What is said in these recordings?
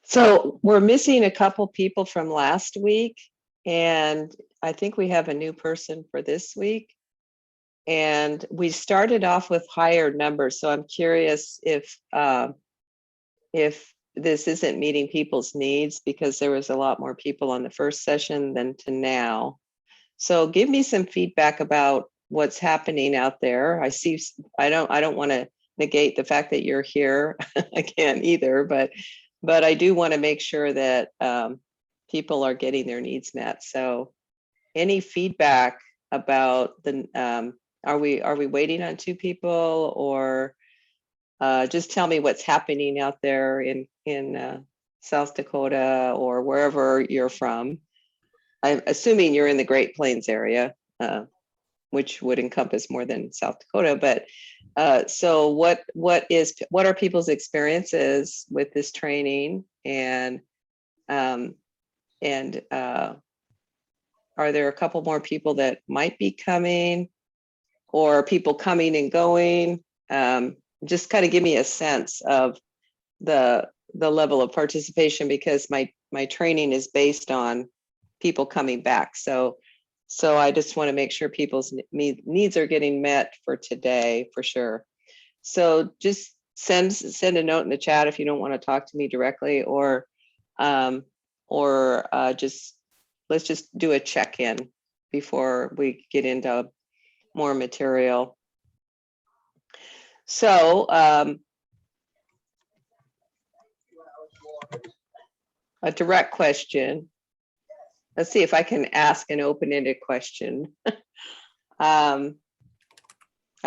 So we're missing a couple people from last week, and I think we have a new person for this week. And we started off with higher numbers, so I'm curious if this isn't meeting people's needs, because there was a lot more people on the first session than to now. So give me some feedback about what's happening out there. I don't want to negate the fact that you're here. I can't either, but I do want to make sure that people are getting their needs met. So any feedback about the, are we waiting on 2 people, or just tell me what's happening out there in South Dakota or wherever you're from. I'm assuming you're in the Great Plains area, which would encompass more than South Dakota. But so what are people's experiences with this training, and are there a couple more people that might be coming, or people coming and going? Just kind of give me a sense of the level of participation, because my training is based on people coming back. So I just want to make sure people's needs are getting met for today, for sure. So just send a note in the chat if you don't want to talk to me directly, or just let's just do a check-in before we get into more material. So a direct question. Let's see if I can ask an open-ended question. I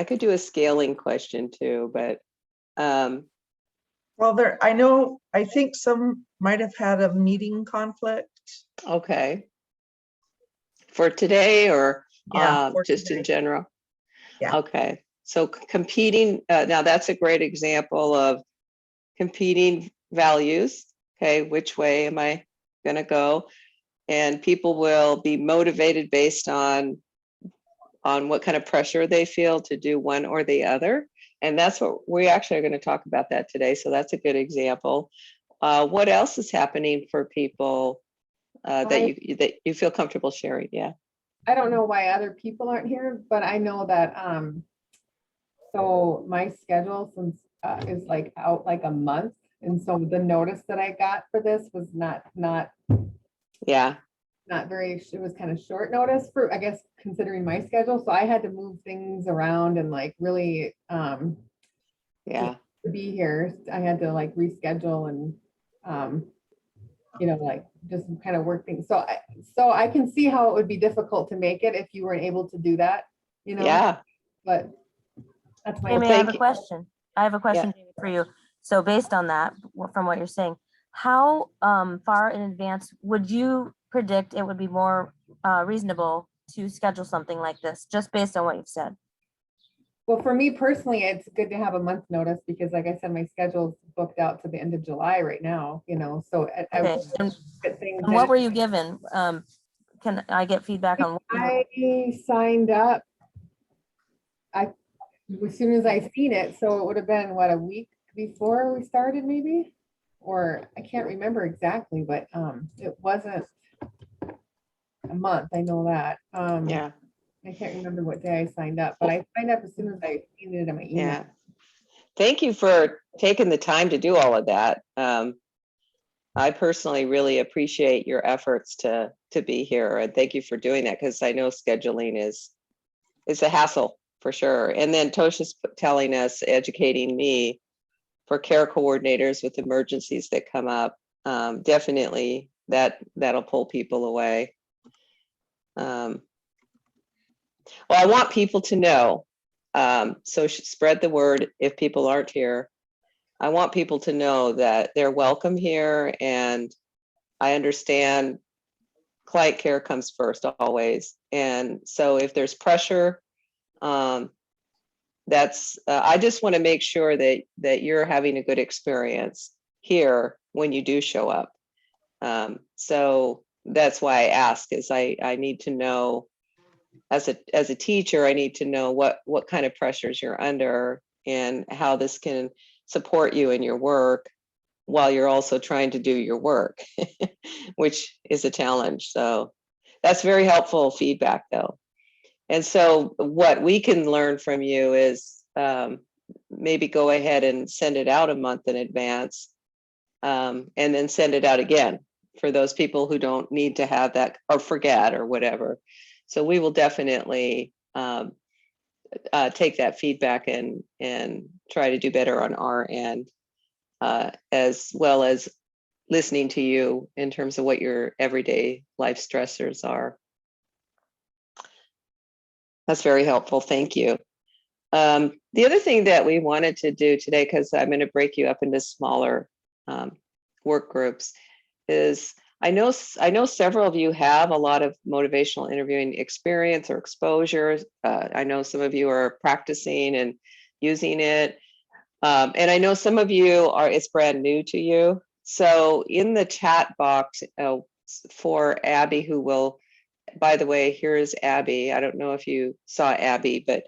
could do a scaling question too, but well, I think some might have had a meeting conflict. Okay. For today, or for just today. in general? Yeah. Okay. So competing, now that's a great example of competing values. Okay, which way am I gonna go? And people will be motivated based on what kind of pressure they feel to do one or the other. And that's what we actually are going to talk about that today. So that's a good example. What else is happening for people that you feel comfortable sharing? Yeah. I don't know why other people aren't here, but I know that so my schedule is like out like a month. And so the notice that I got for this was not very, it was kind of short notice for, I guess, considering my schedule. So I had to move things around and like really to be here. I had to like reschedule and like just kind of work things. So I can see how it would be difficult to make it if you weren't able to do that, Yeah. But that's my Jamie, I have a question. I have a question for you. So based on that, from what you're saying, how far in advance would you predict it would be more reasonable to schedule something like this, just based on what you've said? Well, for me personally, it's good to have a month notice, because like I said, my schedule's booked out to the end of July right now, so okay. And what were you given? Can I get feedback on what I signed up as soon as I seen it? So it would have been what, a week before we started, maybe, or I can't remember exactly, but it wasn't a month. I know that. Yeah. I can't remember what day I signed up, but I signed up as soon as I seen it in my email. Yeah. Thank you for taking the time to do all of that. I personally really appreciate your efforts to be here, and thank you for doing that, because I know scheduling is a hassle for sure. And then Tosha's telling us, educating me, for care coordinators with emergencies that come up, definitely that'll pull people away. Well, I want people to know, so spread the word if people aren't here. I want people to know that they're welcome here, and I understand client care comes first always. And so if there's pressure, I just want to make sure that you're having a good experience here when you do show up. So that's why I ask, is I need to know, as a teacher, I need to know what kind of pressures you're under and how this can support you in your work. while you're also trying to do your work, which is a challenge. So that's very helpful feedback though. And so what we can learn from you is maybe go ahead and send it out a month in advance, and then send it out again for those people who don't need to have that or forget or whatever. So we will definitely take that feedback and try to do better on our end, as well as listening to you in terms of what your everyday life stressors are. That's very helpful. Thank you. The other thing that we wanted to do today, because I'm going to break you up into smaller work groups, is I know several of you have a lot of motivational interviewing experience or exposure. I know some of you are practicing and using it. And I know some of you it's brand new to you. So in the chat box for Abby, who will, by the way, here's Abby. I don't know if you saw Abby, but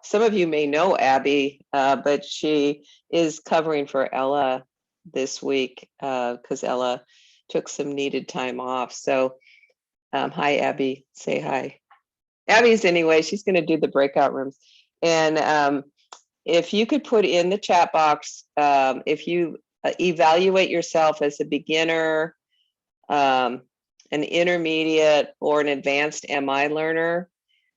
some of you may know Abby, but she is covering for Ella this week because Ella took some needed time off. So hi, Abby, say hi. Abby's anyway, she's going to do the breakout rooms. And if you could put in the chat box, if you evaluate yourself as a beginner, an intermediate, or an advanced MI learner,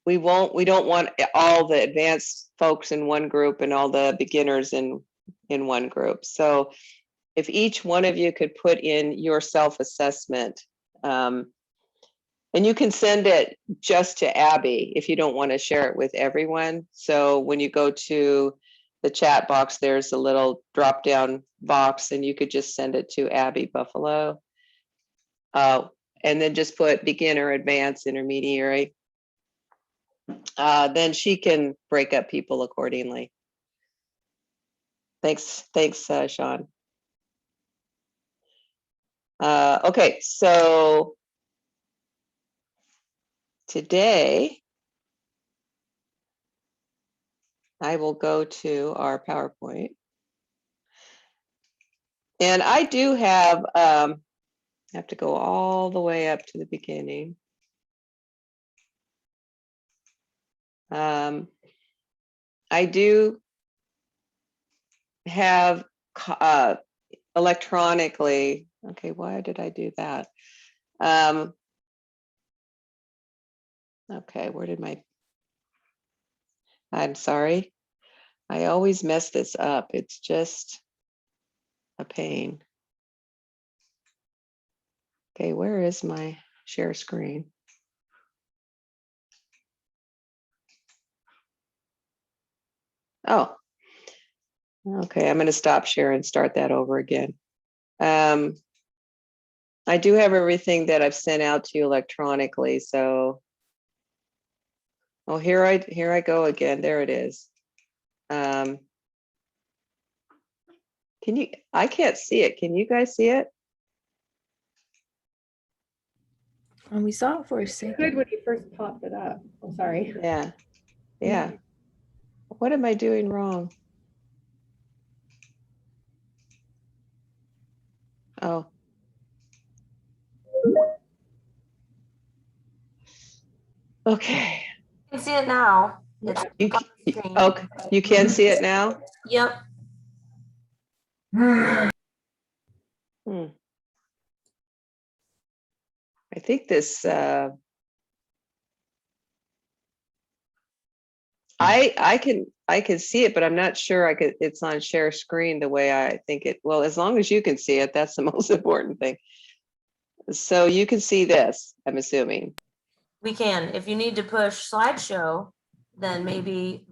we don't want all the advanced folks in one group and all the beginners in one group. So if each one of you could put in your self-assessment, and you can send it just to Abby if you don't want to share it with everyone. So when you go to the chat box, there's a little drop-down box, and you could just send it to Abby Buffalo. And then just put beginner, advanced, intermediary. Then she can break up people accordingly. Thanks, Sean. Okay, so today I will go to our PowerPoint. And I do have, I have to go all the way up to the beginning. I do have electronically, okay, why did I do that? Okay, where did I'm sorry. I always mess this up. It's just a pain. Okay, where is my share screen? Oh, okay, I'm going to stop share and start that over again. I do have everything that I've sent out to you electronically, so oh, here I go again. There it is. Can you? I can't see it. Can you guys see it? And we saw it for a Good second. when you first popped it up. Oh, sorry. Yeah. Yeah. What am I doing wrong? Oh. Okay. You can see it now. It's You, up on the screen. okay. You can see it now? Yep. I think this, I can see it, but I'm not sure it's on share screen the way I think it, well, as long as you can see it, that's the most important thing. So you can see this, I'm assuming. We can. If you need to push slideshow, then maybe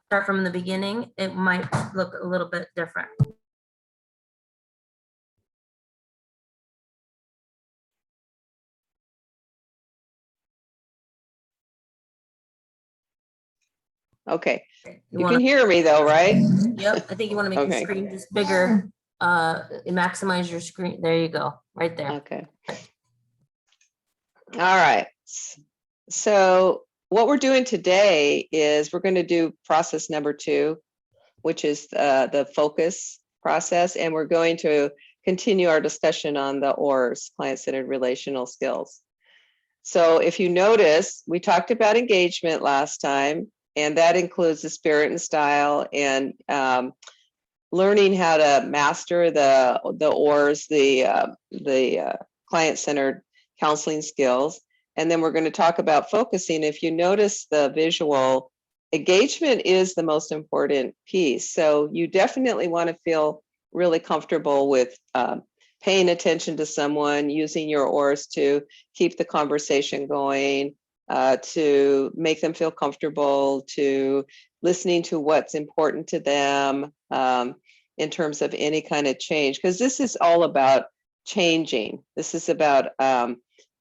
start from the beginning. It might look a little bit different. Okay. You wanna- can hear me though, right? Yep. I think you want to make Okay. your screen just bigger. Maximize your screen. There you go. Right there. Okay. All right. So what we're doing today is we're going to do process number 2, which is the focus. process, and we're going to continue our discussion on the ORS, client-centered relational skills. So if you notice, we talked about engagement last time, and that includes the spirit and style, and learning how to master the ORS, the client-centered counseling skills. And then we're going to talk about focusing. If you notice the visual, engagement is the most important piece. So you definitely want to feel really comfortable with paying attention to someone, using your ORS to keep the conversation going, to make them feel comfortable, to listening to what's important to them in terms of any kind of change, because this is all about changing. This is about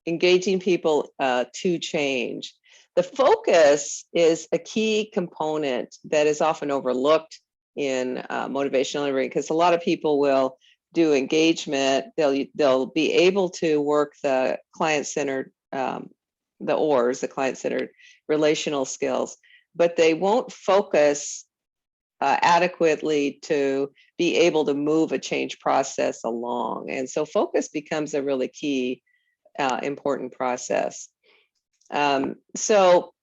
engaging people to change. The focus is a key component that is often overlooked in motivational interviewing, because a lot of people will do engagement. They'll be able to work the client-centered, the ORS, the client-centered relational skills, but they won't focus adequately to be able to move a change process along. And so focus becomes a really key important process. So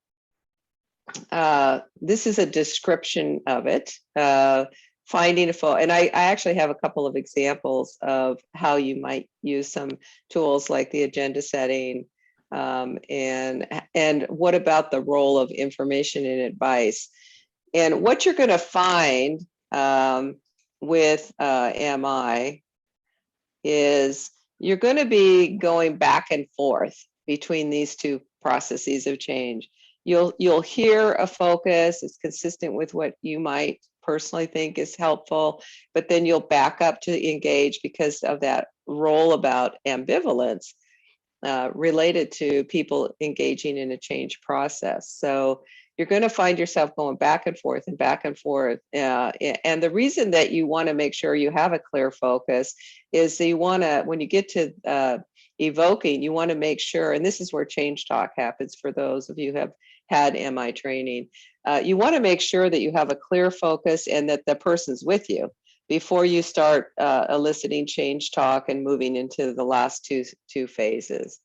this is a description of it. Finding a focus, and I actually have a couple of examples of how you might use some tools like the agenda setting, and what about the role of information and advice. And what you're going to find with MI is you're going to be going back and forth between these two processes of change. You'll hear a focus, it's consistent with what you might personally think is helpful, but then you'll back up to engage because of that role about ambivalence related to people engaging in a change process. So you're going to find yourself going back and forth and back and forth. And the reason that you want to make sure you have a clear focus is that you want to, when you get to evoking, you want to make sure, and this is where change talk happens for those of you who have had MI training, you want to make sure that you have a clear focus and that the person's with you before you start eliciting change talk and moving into the last two phases.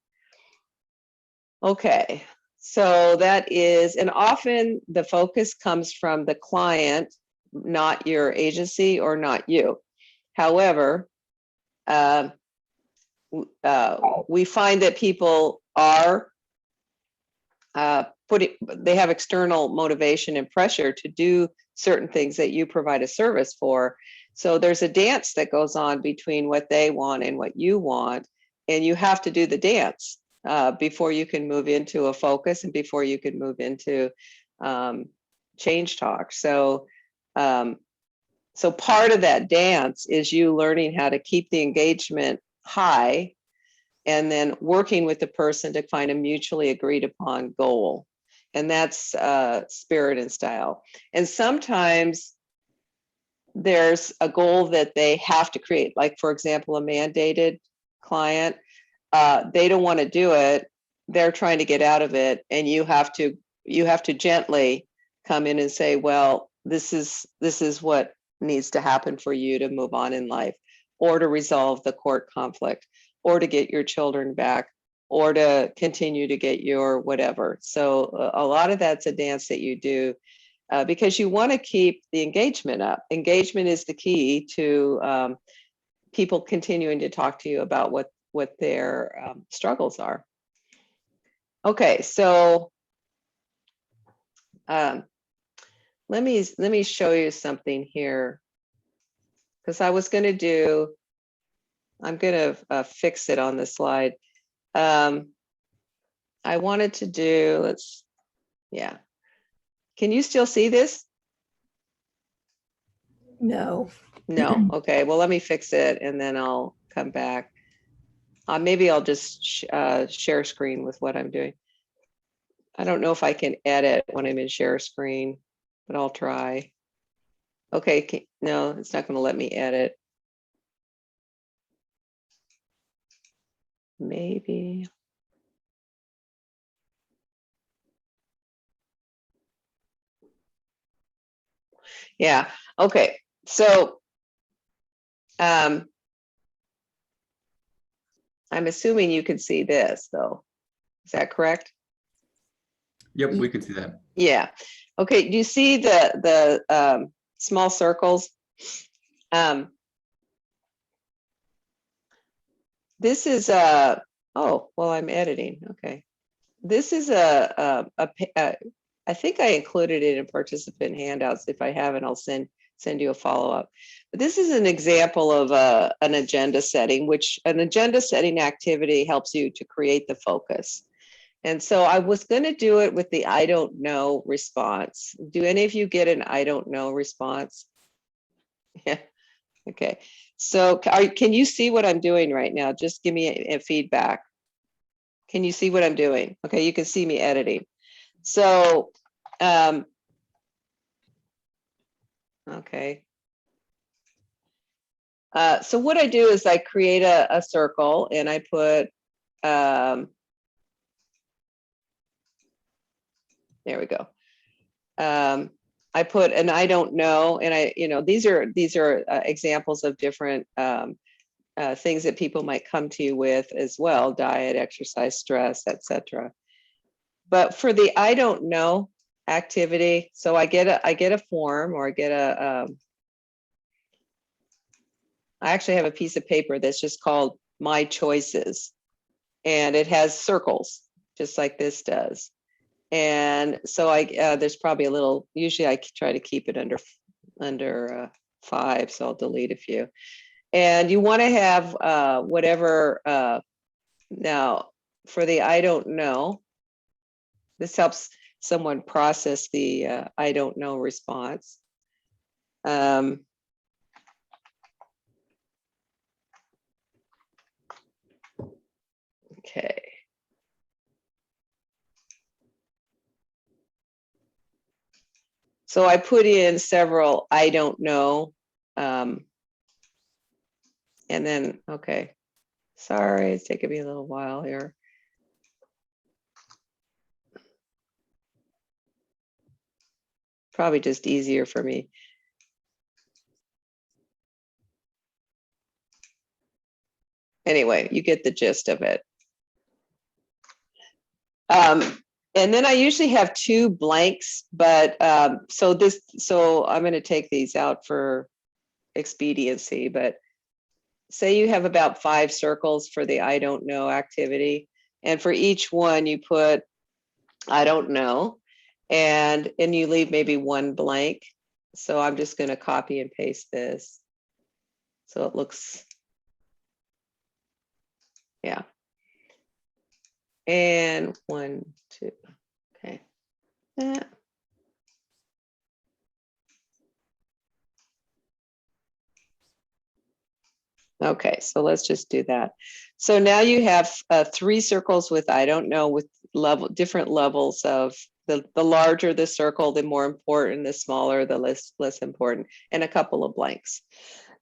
Okay, so that is, and often the focus comes from the client, not your agency or not you. However, we find that people are they have external motivation and pressure to do certain things that you provide a service for. So there's a dance that goes on between what they want and what you want, and you have to do the dance before you can move into a focus and before you can move into change talk. So so part of that dance is you learning how to keep the engagement high and then working with the person to find a mutually agreed upon goal. And that's spirit and style. And sometimes there's a goal that they have to create. Like, for example, a mandated client, they don't want to do it. They're trying to get out of it. And you have to gently come in and say, well, this is what needs to happen for you to move on in life, or to resolve the court conflict, or to get your children back, or to continue to get your whatever. So a lot of that's a dance that you do because you want to keep the engagement up. Engagement is the key to people continuing to talk to you about what their struggles are. Okay, so let me show you something here, because I was going to do, I'm going to fix it on the slide. I wanted to do, yeah. Can you still see this? No. No. Okay. Well, let me fix it and then I'll come back. Maybe I'll just share screen with what I'm doing. I don't know if I can edit when I'm in share screen, but I'll try. Okay. No, it's not going to let me edit. Maybe. Yeah. Okay. So I'm assuming you can see this though. Is that correct? Yep, we can see that. Yeah. Okay. Do you see the small circles? This is oh, well, I'm editing. Okay. This is I think I included it in participant handouts. If I haven't, I'll send you a follow-up. But this is an example of an agenda setting, which an agenda setting activity helps you to create the focus. And so I was going to do it with the I don't know response. Do any of you get an I don't know response? Yeah. Okay. So can you see what I'm doing right now? Just give me a feedback. Can you see what I'm doing? Okay, you can see me editing. So, okay. So what I do is I create a circle and I put, there we go. I put an I don't know, and these are examples of different things that people might come to you with as well: diet, exercise, stress, etc. But for the I don't know activity, so I get a form, or I get I actually have a piece of paper that's just called My Choices, and it has circles just like this does. And so there's probably a little, usually I try to keep it under 5, so I'll delete a few. And you want to have whatever, now for the I don't know, this helps someone process the I don't know response. Okay. So I put in several I don't know. And then, okay, sorry, it's taking me a little while here. Probably just easier for me. Anyway, you get the gist of it. And then I usually have 2 blanks, but so I'm going to take these out for expediency, but say you have about 5 circles for the I don't know activity. And for each one you put, I don't know, and you leave maybe 1 blank. So I'm just going to copy and paste this. So it looks, yeah. And 1, 2, okay. Okay, so let's just do that. So now you have 3 circles with I don't know, with different levels of the larger the circle, the more important, the smaller, the less important, and a couple of blanks.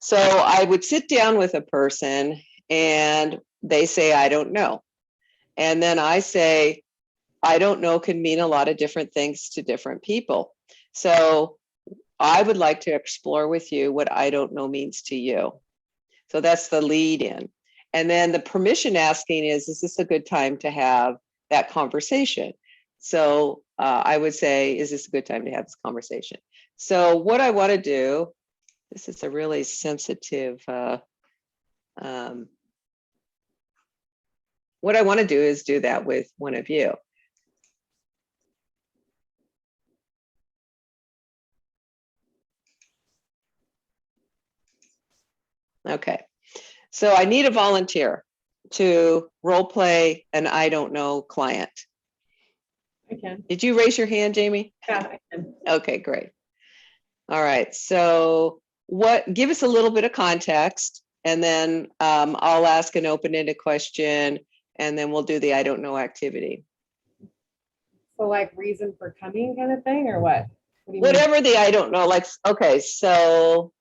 So I would sit down with a person and they say, I don't know. And then I say, I don't know can mean a lot of different things to different people. So I would like to explore with you what I don't know means to you. So that's the lead in. And then the permission asking is this a good time to have that conversation? So I would say, is this a good time to have this conversation? So what I want to do, this is a really sensitive, what I want to do is do that with one of you. Okay. So I need a volunteer to role play an I don't know client. I can. Did you raise your hand, Jamie? Yeah, I can. Okay, great. All right. So give us a little bit of context, and then I'll ask an open-ended question, and then we'll do the I don't know activity. So like reason for coming kind of thing, or what? What do you mean? Whatever the I don't know, like, okay, so,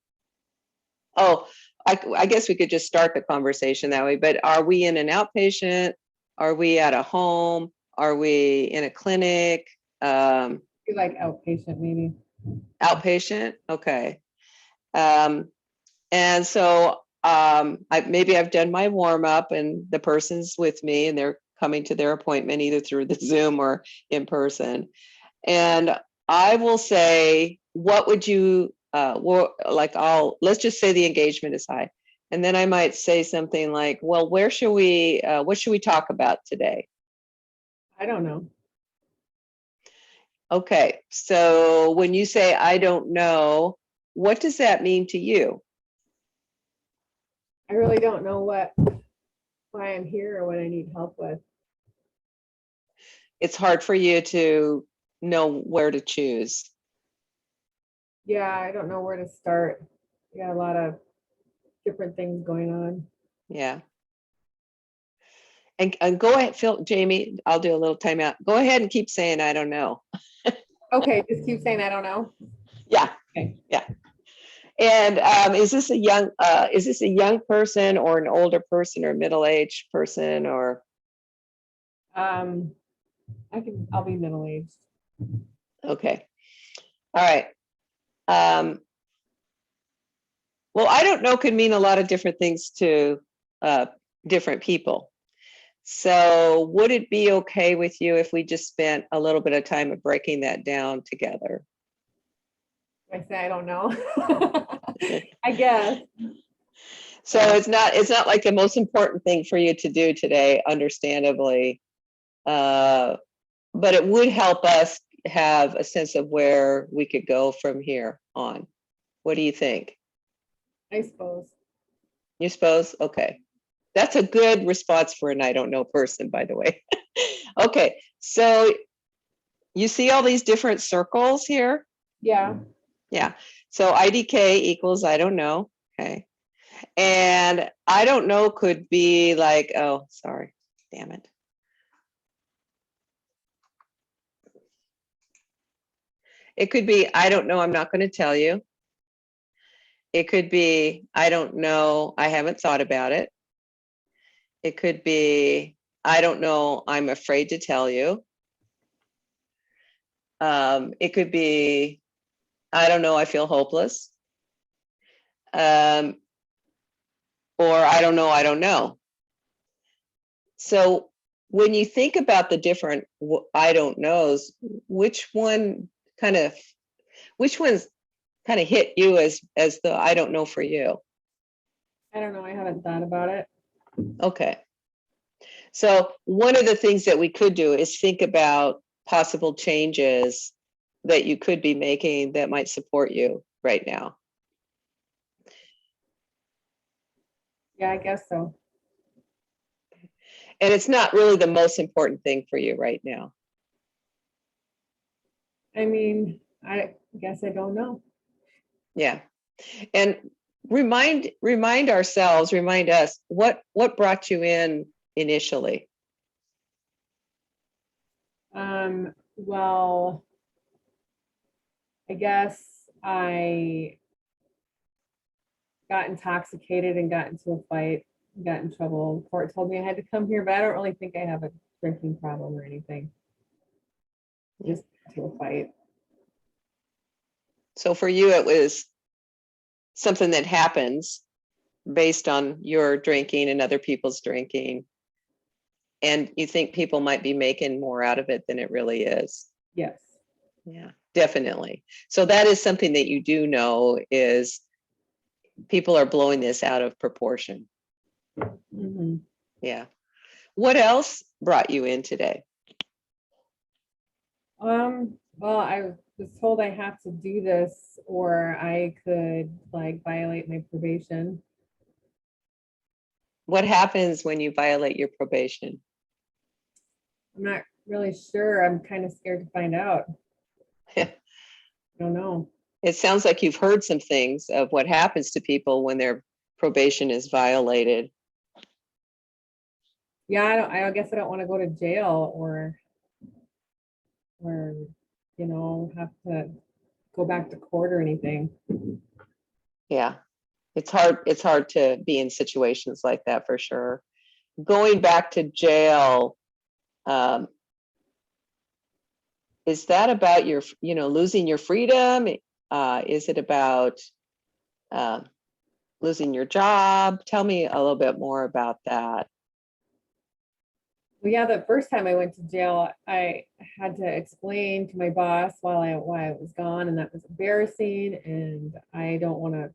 I guess we could just start the conversation that way, but are we in an outpatient? Are we at a home? Are we in a clinic? Like outpatient maybe. Outpatient, okay. And so maybe I've done my warm up and the person's with me and they're coming to their appointment either through the Zoom or in person. And I will say, what would you, let's just say the engagement is high. And then I might say something like, well, what should we talk about today? I don't know. Okay, so when you say, I don't know, what does that mean to you? I really don't know why I'm here or what I need help with. It's hard for you to know where to choose. Yeah, I don't know where to start. We got a lot of different things going on. Yeah. And go ahead, Jamie, I'll do a little timeout. Go ahead and keep saying, I don't know. Okay, just keep saying I don't know. Yeah. Okay. Yeah. And is this a young person or an older person or middle-aged person or? I'll be middle-aged. Okay. All right. Well, I don't know could mean a lot of different things to different people. So would it be okay with you if we just spent a little bit of time of breaking that down together? I say I don't know. I guess. So it's not like the most important thing for you to do today, understandably. But it would help us have a sense of where we could go from here on. What do you think? I suppose. You suppose? Okay. That's a good response for an I don't know person, by the way. Okay, so you see all these different circles here? Yeah. Yeah. So IDK equals I don't know. Okay. And I don't know could be like, oh, sorry, damn it. It could be, I don't know, I'm not going to tell you. It could be, I don't know, I haven't thought about it. It could be, I don't know, I'm afraid to tell you. It could be, I don't know, I feel hopeless. Or I don't know, I don't know. So when you think about the different I don't knows, which ones kind of hit you as the I don't know for you? I don't know. I haven't thought about it. Okay. So one of the things that we could do is think about possible changes that you could be making that might support you right now. Yeah, I guess so. And it's not really the most important thing for you right now. I mean, I guess I don't know. Yeah. And remind us what brought you in initially. Well, I guess I got intoxicated and got into a fight, got in trouble. The court told me I had to come here, but I don't really think I have a drinking problem or anything. Just to a fight. So for you, it was something that happens based on your drinking and other people's drinking. And you think people might be making more out of it than it really is. Yes. Yeah, definitely. So that is something that you do know is people are blowing this out of proportion. Mm-hmm. Yeah. What else brought you in today? Well, I was told I have to do this or I could like violate my probation. What happens when you violate your probation? I'm not really sure. I'm kind of scared to find out. I don't know. It sounds like you've heard some things of what happens to people when their probation is violated. Yeah, I guess I don't want to go to jail or you know, have to go back to court or anything. Yeah, it's hard to be in situations like that for sure. Going back to jail, is that about your, losing your freedom? Is it about losing your job? Tell me a little bit more about that. Well, yeah, the first time I went to jail, I had to explain to my boss why I was gone, and that was embarrassing. And I don't want to.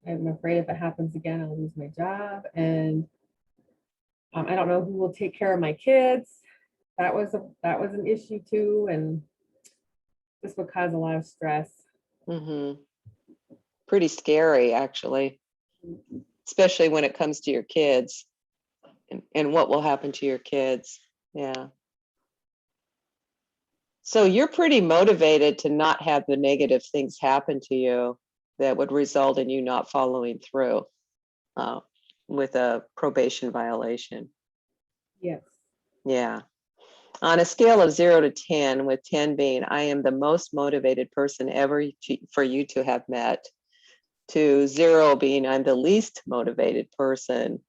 I'm afraid if it happens again, I'll lose my job, and I don't know who will take care of my kids. That was an issue too, and this would cause a lot of stress. Pretty scary, actually, especially when it comes to your kids and what will happen to your kids. Yeah. So you're pretty motivated to not have the negative things happen to you that would result in you not following through with a probation violation. Yes. Yeah. On a scale of 0 to 10, with 10 being I am the most motivated person ever for you to have met, to 0 being I'm the least motivated person,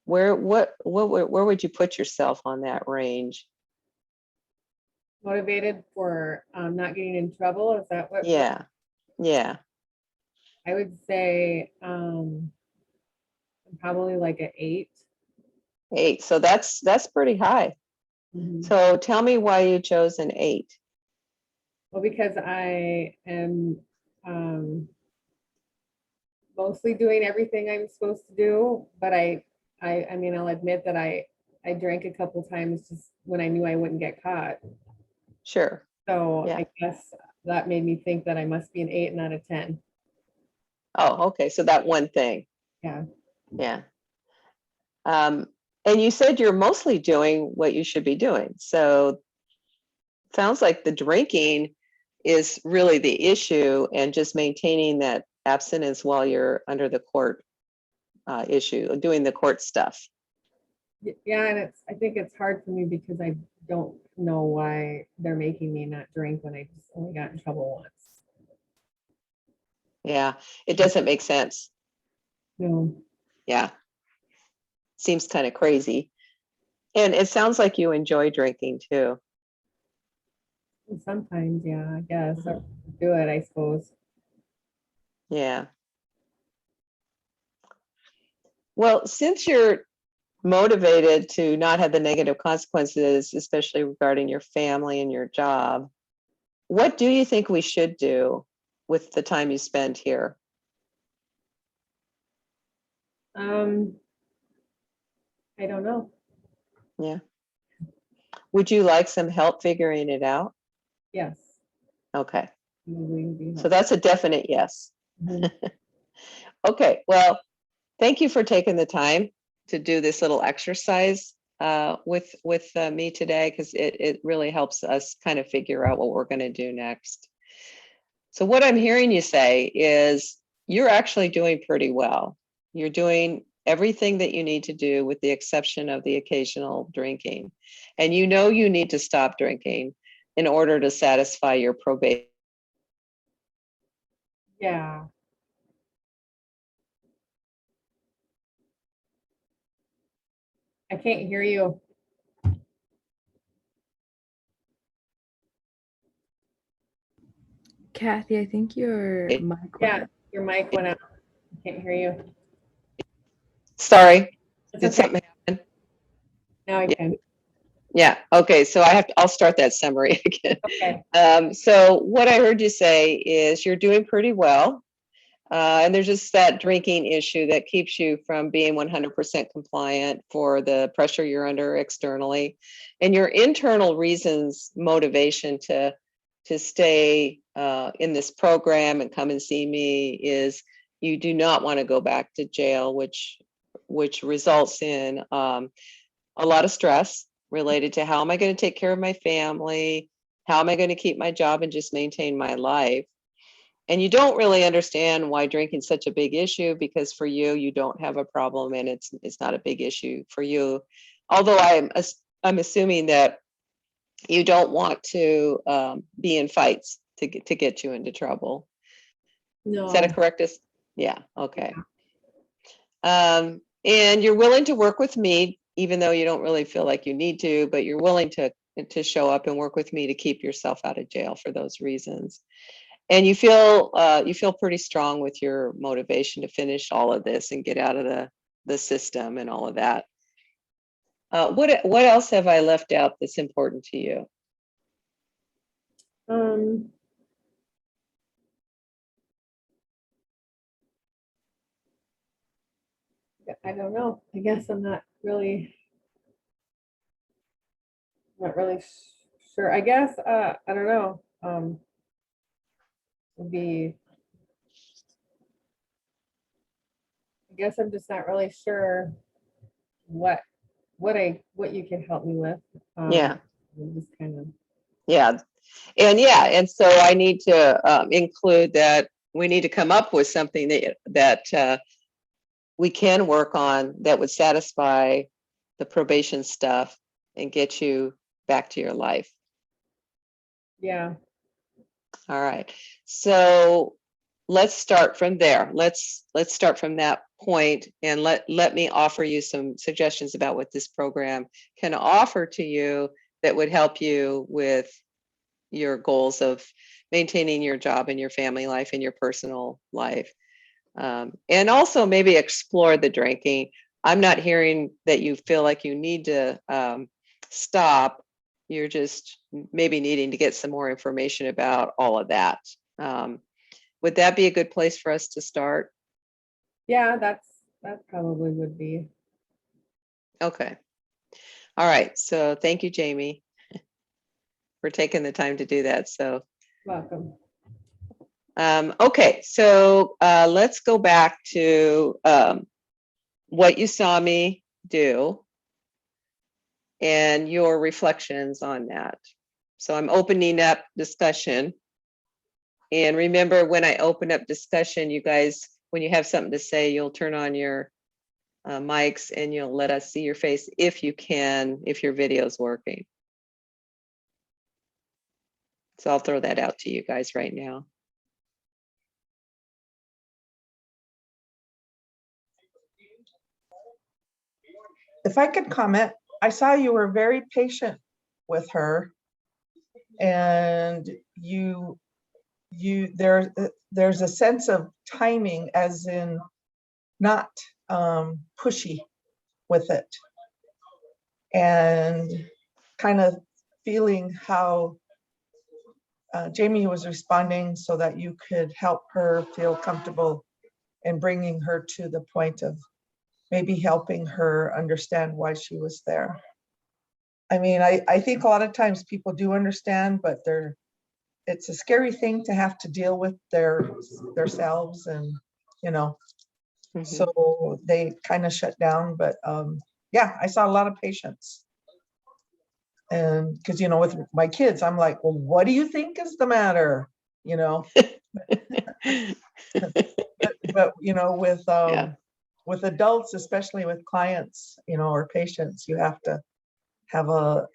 where would you put yourself on that range? Motivated for not getting in trouble. Is that what? Yeah. I would say probably like an 8. 8. So that's pretty high. So tell me why you chose an 8. Well, because I am mostly doing everything I'm supposed to do, but I mean, I'll admit that I drank a couple times just when I knew I wouldn't get caught. Sure. So Yeah. I guess that made me think that I must be an 8, not a 10. Oh, okay. So that one thing. Yeah. Yeah. And you said you're mostly doing what you should be doing. So sounds like the drinking is really the issue, and just maintaining that abstinence while you're under the court issue, doing the court stuff. Yeah, and I think it's hard for me because I don't know why they're making me not drink when I just only got in trouble once. Yeah, it doesn't make sense. No. Yeah. Seems kind of crazy. And it sounds like you enjoy drinking too. Sometimes, yeah, I guess. I do it, I suppose. Yeah. Well, since you're motivated to not have the negative consequences, especially regarding your family and your job, what do you think we should do with the time you spend here? I don't know. Yeah. Would you like some help figuring it out? Yes. Okay. Maybe So that's a definite yes. Mhm. Okay. Well, thank you for taking the time to do this little exercise with me today, because it really helps us kind of figure out what we're going to do next. So what I'm hearing you say is you're actually doing pretty well. You're doing everything that you need to do with the exception of the occasional drinking. And you know you need to stop drinking in order to satisfy your probation. Yeah. I can't hear you. Kathy, I think your mic went Yeah, out. your mic went out. I can't hear you. Sorry, It's did okay. something happen? Now I can. Yeah, okay, so I'll start that summary again. Okay. So what I heard you say is you're doing pretty well. And there's just that drinking issue that keeps you from being 100% compliant for the pressure you're under externally. And your internal reasons, motivation to stay in this program and come and see me is you do not want to go back to jail, which results in a lot of stress related to how am I going to take care of my family? How am I going to keep my job and just maintain my life? And you don't really understand why drinking is such a big issue, because for you, you don't have a problem and it's not a big issue for you. Although I'm assuming that you don't want to be in fights to get you into trouble. No. Is that a correct? Yeah. Okay. And you're willing to work with me, even though you don't really feel like you need to, but you're willing to show up and work with me to keep yourself out of jail for those reasons. And you feel pretty strong with your motivation to finish all of this and get out of the system and all of that. What else have I left out that's important to you? I don't know. I guess I'm not really sure. I guess I don't know. Would be. I guess I'm just not really sure what you can help me with. Yeah. I'm just kind of. Yeah. And so I need to include that we need to come up with something that we can work on that would satisfy the probation stuff and get you back to your life. Yeah. All right. So let's start from there. Let's start from that point, and let me offer you some suggestions about what this program can offer to you that would help you with your goals of maintaining your job and your family life and your personal life. And also maybe explore the drinking. I'm not hearing that you feel like you need to stop. You're just maybe needing to get some more information about all of that. Would that be a good place for us to start? Yeah, that probably would be. Okay. All right. So thank you, Jamie, for taking the time to do that. So Welcome. okay, so let's go back to what you saw me do and your reflections on that. So I'm opening up discussion. And remember, when I open up discussion, you guys, when you have something to say, you'll turn on your mics and you'll let us see your face if you can, if your video is working. So I'll throw that out to you guys right now. If I could comment, I saw you were very patient with her, and there's a sense of timing, as in not pushy with it, and kind of feeling how Jamie was responding so that you could help her feel comfortable in bringing her to the point of maybe helping her understand why she was there. I mean, I think a lot of times people do understand, but it's a scary thing to have to deal with themselves, and so they kind of shut down. But yeah, I saw a lot of patience. And because with my kids, I'm like, well, what do you think is the matter? But Yeah. with adults, especially with clients, or patients, you have to have a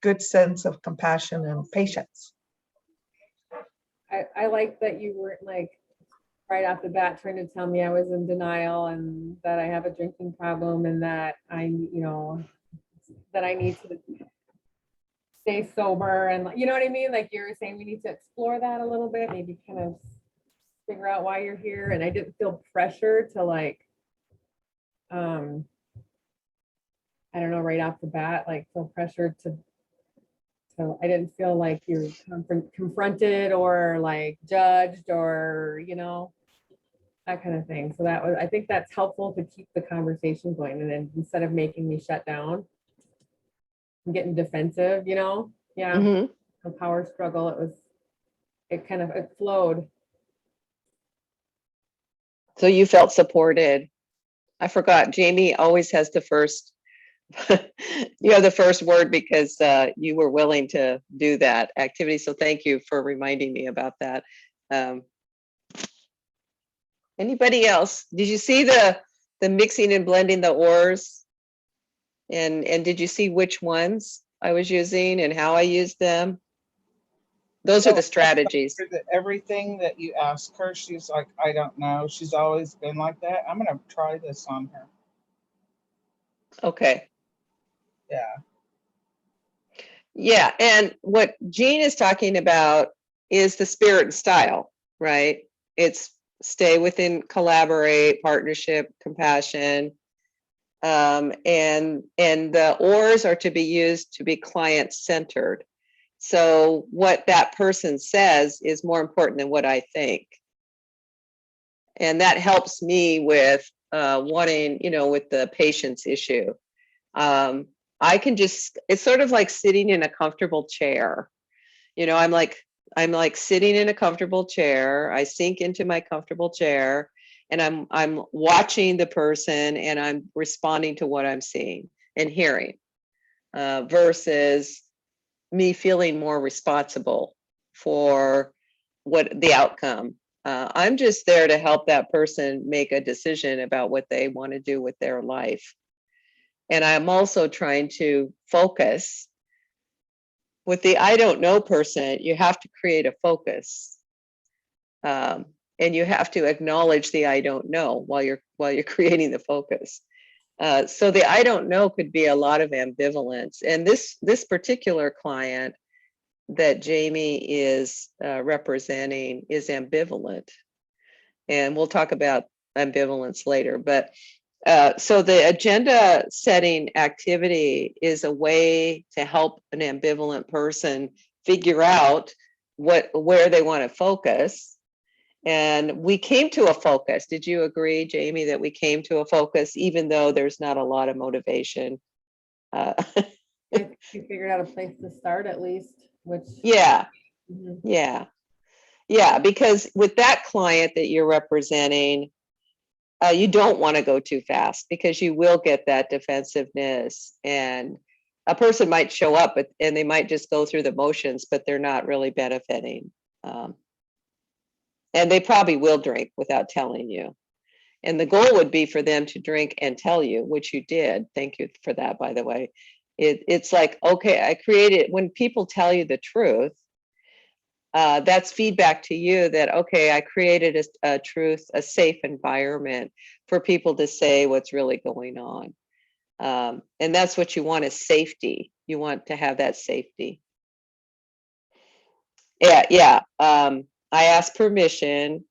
good sense of compassion and patience. I like that you weren't like right off the bat trying to tell me I was in denial and that I have a drinking problem and that I need to stay sober, and you know what I mean? Like you were saying, we need to explore that a little bit, maybe kind of figure out why you're here. And I didn't feel pressure to like, I don't know, right off the bat, like feel pressured to I didn't feel like you're confronted or like judged or, that kind of thing. So I think that's helpful to keep the conversation going. And then instead of making me shut down and getting defensive, yeah, a power struggle, it flowed. So you felt supported. I forgot, Jamie always has the first, the first word because you were willing to do that activity. So thank you for reminding me about that. Anybody else? Did you see the mixing and blending the ores? And did you see which ones I was using and how I used them? Those are the strategies. Everything that you ask her, she's like, I don't know. She's always been like that. I'm going to try this on her. Okay. Yeah. Yeah. And what Jean is talking about is the spirit and style, right? It's stay within, collaborate, partnership, compassion. And the ORs are to be used to be client-centered. So what that person says is more important than what I think. And that helps me with wanting, with the patient's issue. I can just, it's sort of like sitting in a comfortable chair. I'm like sitting in a comfortable chair. I sink into my comfortable chair and I'm watching the person and I'm responding to what I'm seeing and hearing, versus me feeling more responsible for what the outcome. I'm just there to help that person make a decision about what they want to do with their life. And I'm also trying to focus. With the I don't know person, you have to create a focus. And you have to acknowledge the I don't know while you're creating the focus. So the I don't know could be a lot of ambivalence. And this particular client that Jamie is representing is ambivalent. And we'll talk about ambivalence later. But so the agenda setting activity is a way to help an ambivalent person figure out where they want to focus. And we came to a focus. Did you agree, Jamie, that we came to a focus, even though there's not a lot of motivation? I think you figured out a place to start at least, which. Yeah, Mhm. yeah, because with that client that you're representing, you don't want to go too fast because you will get that defensiveness, and a person might show up and they might just go through the motions, but they're not really benefiting. And they probably will drink without telling you. And the goal would be for them to drink and tell you, which you did. Thank you for that, by the way. It's like, okay, I created, when people tell you the truth, that's feedback to you that, okay, I created a truth, a safe environment for people to say what's really going on. And that's what you want, is safety. You want to have that safety. Yeah. I asked permission,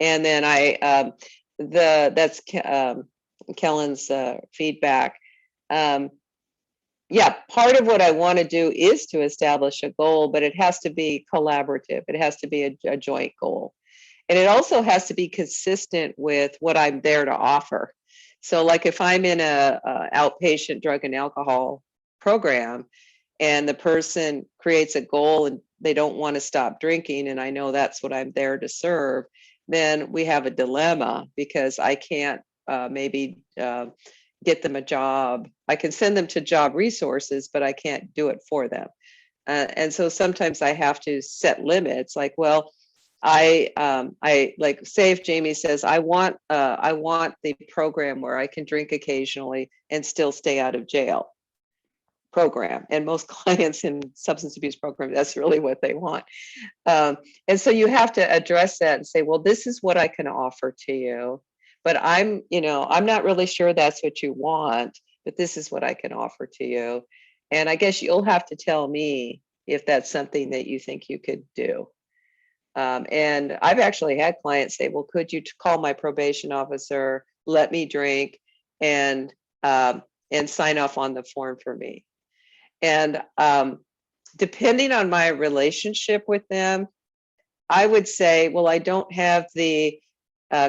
and then that's Kellen's feedback. Yeah, part of what I want to do is to establish a goal, but it has to be collaborative. It has to be a joint goal. And it also has to be consistent with what I'm there to offer. So like if I'm in a outpatient drug and alcohol program and the person creates a goal and they don't want to stop drinking, and I know that's what I'm there to serve, then we have a dilemma, because I can't maybe get them a job. I can send them to job resources, but I can't do it for them. And so sometimes I have to set limits, like, well, I like, say if Jamie says, I want the program where I can drink occasionally and still stay out of jail program. And most clients in substance abuse programs, that's really what they want. And so you have to address that and say, well, this is what I can offer to you, but I'm not really sure that's what you want, but this is what I can offer to you. And I guess you'll have to tell me if that's something that you think you could do. And I've actually had clients say, well, could you call my probation officer, let me drink, and sign off on the form for me. And depending on my relationship with them, I would say, well, I don't have the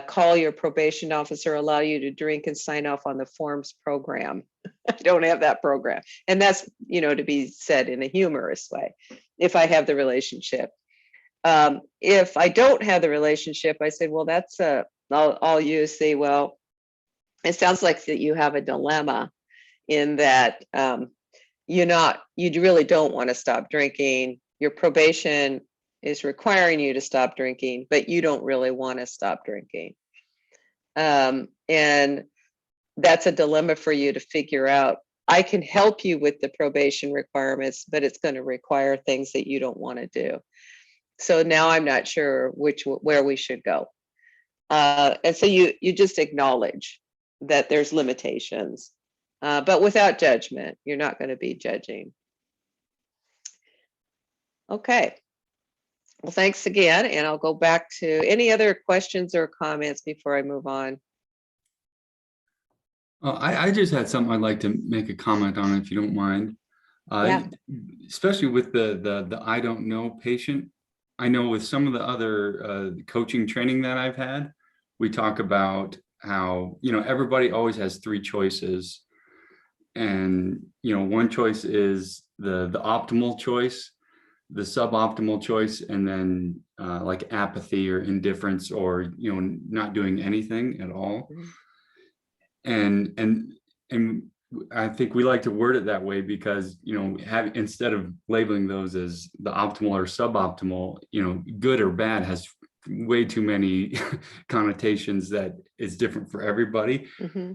call your probation officer, allow you to drink and sign off on the forms program. I don't have that program. And that's, to be said in a humorous way, if I have the relationship. If I don't have the relationship, I say, well, that's I'll use the, well, it sounds like that you have a dilemma in that you really don't want to stop drinking. Your probation is requiring you to stop drinking, but you don't really want to stop drinking. And that's a dilemma for you to figure out. I can help you with the probation requirements, but it's going to require things that you don't want to do. So now I'm not sure where we should go. And so you just acknowledge that there's limitations, but without judgment. You're not going to be judging. Okay. Well, thanks again. And I'll go back to any other questions or comments before I move on. I just had something I'd like to make a comment on, if you don't mind. Yeah. Especially with the I don't know patient. I know with some of the other coaching training that I've had, we talk about how, everybody always has three choices. And, one choice is the optimal choice, the suboptimal choice, and then like apathy or indifference, or, not doing anything at all. And I think we like to word it that way because, instead of labeling those as the optimal or suboptimal, good or bad has way too many connotations that is different for everybody. Mm-hmm.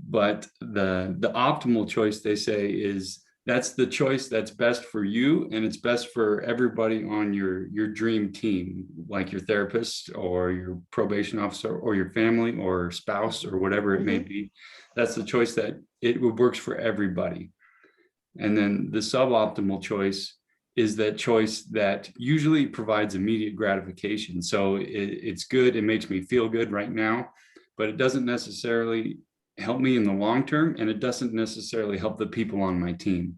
But the optimal choice, they say, is that's the choice that's best for you, and it's best for everybody on your dream team, like your therapist or your probation officer or your family or spouse or whatever it may be. That's the choice that it works for everybody. And then the suboptimal choice is that choice that usually provides immediate gratification. So it's good, it makes me feel good right now, but it doesn't necessarily help me in the long term, and it doesn't necessarily help the people on my team.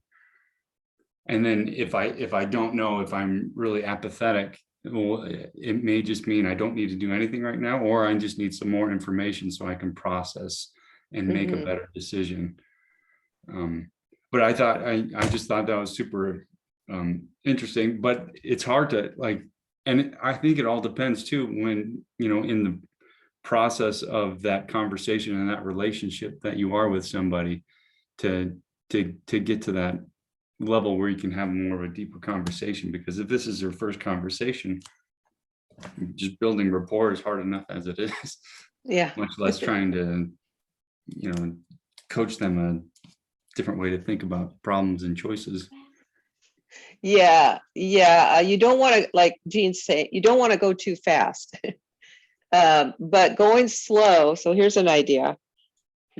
And then if I don't know, if I'm really apathetic, well, it may just mean I don't need to do anything right now, or I just need some more information so I can process and make a better decision. But I just thought that was super interesting, but it's hard to and I think it all depends too, when, in the process of that conversation and that relationship that you are with somebody, to get to that level where you can have more of a deeper conversation. Because if this is your first conversation, just building rapport is hard enough as it is. Yeah. Much less trying to, coach them a different way to think about problems and choices. Yeah. You don't want to, like Jean's saying, you don't want to go too fast. But going slow, so here's an idea.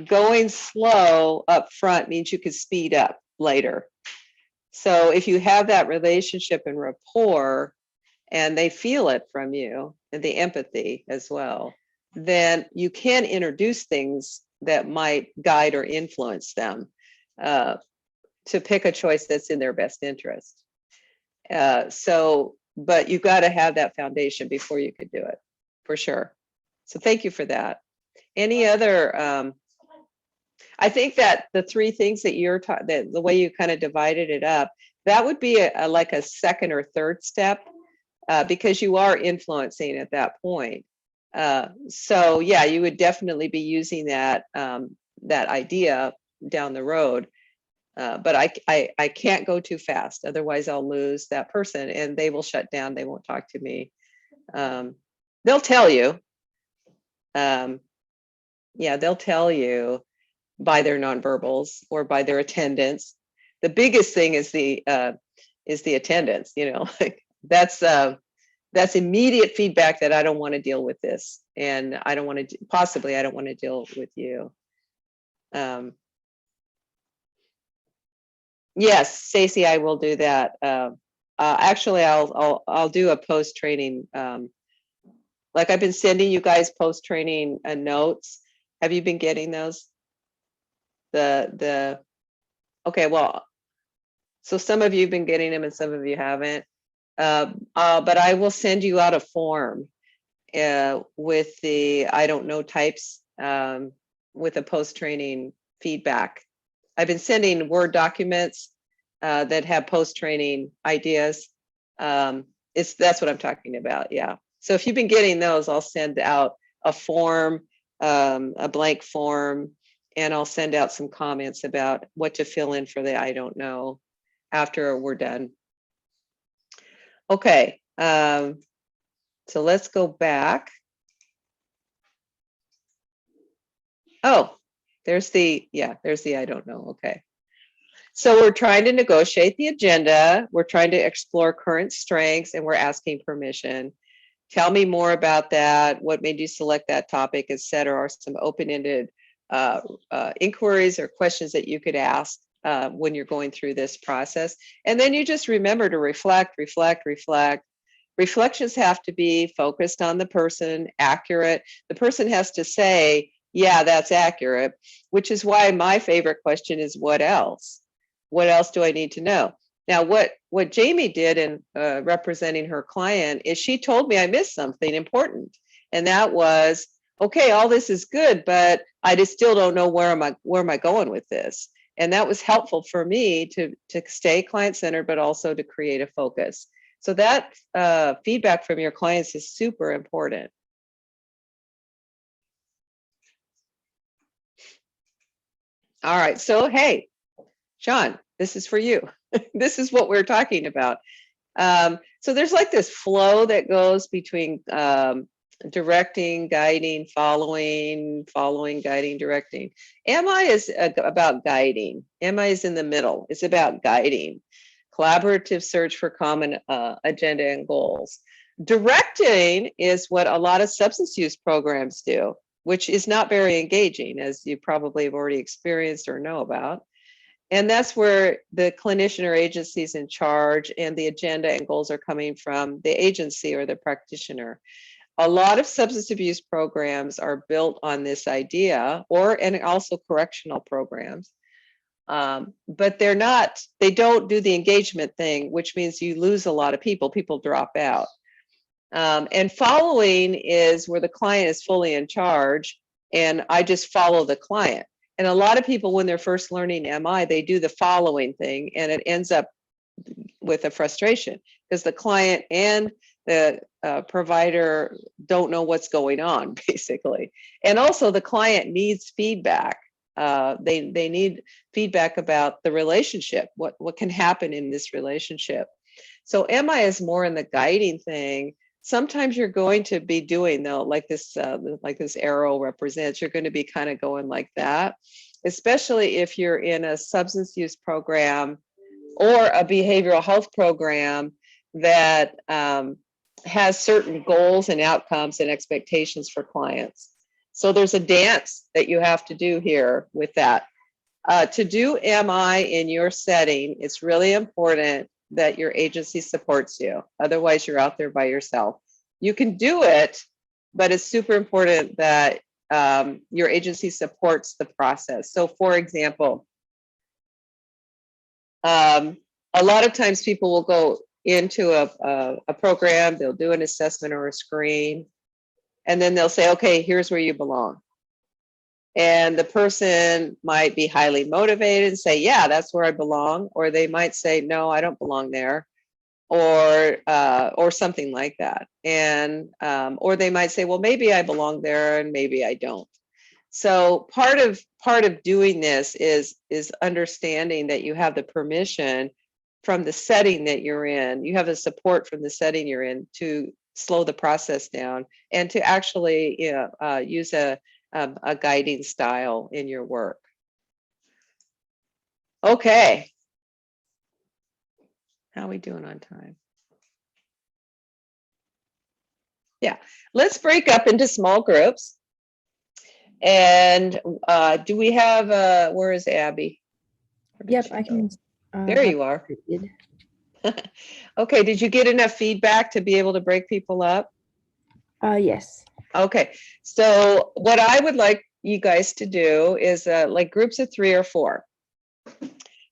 Going slow up front means you could speed up later. So if you have that relationship and rapport, and they feel it from you, and the empathy as well, then you can introduce things that might guide or influence them to pick a choice that's in their best interest. But you've got to have that foundation before you could do it, for sure. So thank you for that. Any other, I think that the three things that you're the way you kind of divided it up, that would be like a second or third step, because you are influencing at that point. So yeah, you would definitely be using that that idea down the road. But I can't go too fast, otherwise I'll lose that person and they will shut down. They won't talk to me. They'll tell you. Yeah, they'll tell you by their nonverbals or by their attendance. The biggest thing is the attendance. Like that's immediate feedback that I don't want to deal with this, and I don't want to possibly I don't want to deal with you. Yes, Stacy, I will do that. Actually, I'll do a post training. Like I've been sending you guys post training notes. Have you been getting those? Okay, well, so some of you have been getting them and some of you haven't. But I will send you out a form with the I don't know types with a post training feedback. I've been sending Word documents that have post training ideas. That's what I'm talking about. Yeah. So if you've been getting those, I'll send out a form, a blank form, and I'll send out some comments about what to fill in for the I don't know after we're done. Okay. So let's go back. Oh, there's the I don't know. Okay. So we're trying to negotiate the agenda. We're trying to explore current strengths, and we're asking permission. Tell me more about that. What made you select that topic, et cetera, or some open-ended inquiries or questions that you could ask when you're going through this process. And then you just remember to reflect, Reflections have to be focused on the person, accurate. The person has to say, yeah, that's accurate, which is why my favorite question is, what else? What else do I need to know? Now, what Jamie did in representing her client is she told me I missed something important. And that was, okay, all this is good, but I just still don't know where am I going with this? And that was helpful for me to stay client-centered, but also to create a focus. So that feedback from your clients is super important. All right, so hey, Sean, this is for you. This is what we're talking about. So there's like this flow that goes between directing, guiding, following, guiding, directing. MI is about guiding. MI is in the middle. It's about guiding. Collaborative search for common agenda and goals. Directing is what a lot of substance use programs do, which is not very engaging, as you probably have already experienced or know about. And that's where the clinician or agency is in charge, and the agenda and goals are coming from the agency or the practitioner. A lot of substance abuse programs are built on this idea, and also correctional programs. But they don't do the engagement thing, which means you lose a lot of people. People drop out. And following is where the client is fully in charge, and I just follow the client. And a lot of people, when they're first learning MI, they do the following thing, and it ends up with a frustration because the client and the provider don't know what's going on, basically. And also the client needs feedback. They need feedback about the relationship, what can happen in this relationship. So MI is more in the guiding thing. Sometimes you're going to be doing, though, like this arrow represents, you're going to be kind of going like that, especially if you're in a substance use program or a behavioral health program that has certain goals and outcomes and expectations for clients. So there's a dance that you have to do here with that. To do MI in your setting, it's really important that your agency supports you. Otherwise, you're out there by yourself. You can do it, but it's super important that your agency supports the process. So for example, a lot of times people will go into a program, they'll do an assessment or a screen, and then they'll say, okay, here's where you belong. And the person might be highly motivated and say, yeah, that's where I belong. Or they might say, no, I don't belong there, or something like that. And or they might say, well, maybe I belong there and maybe I don't. So part of doing this is understanding that you have the permission from the setting that you're in. You have the support from the setting you're in to slow the process down and to actually use a guiding style in your work. Okay. How are we doing on time? Yeah, let's break up into small groups. And do we have, where is Abby? Yep, I can. There you are. Okay, did you get enough feedback to be able to break people up? Yes. Okay, so what I would like you guys to do is like groups of 3 or 4.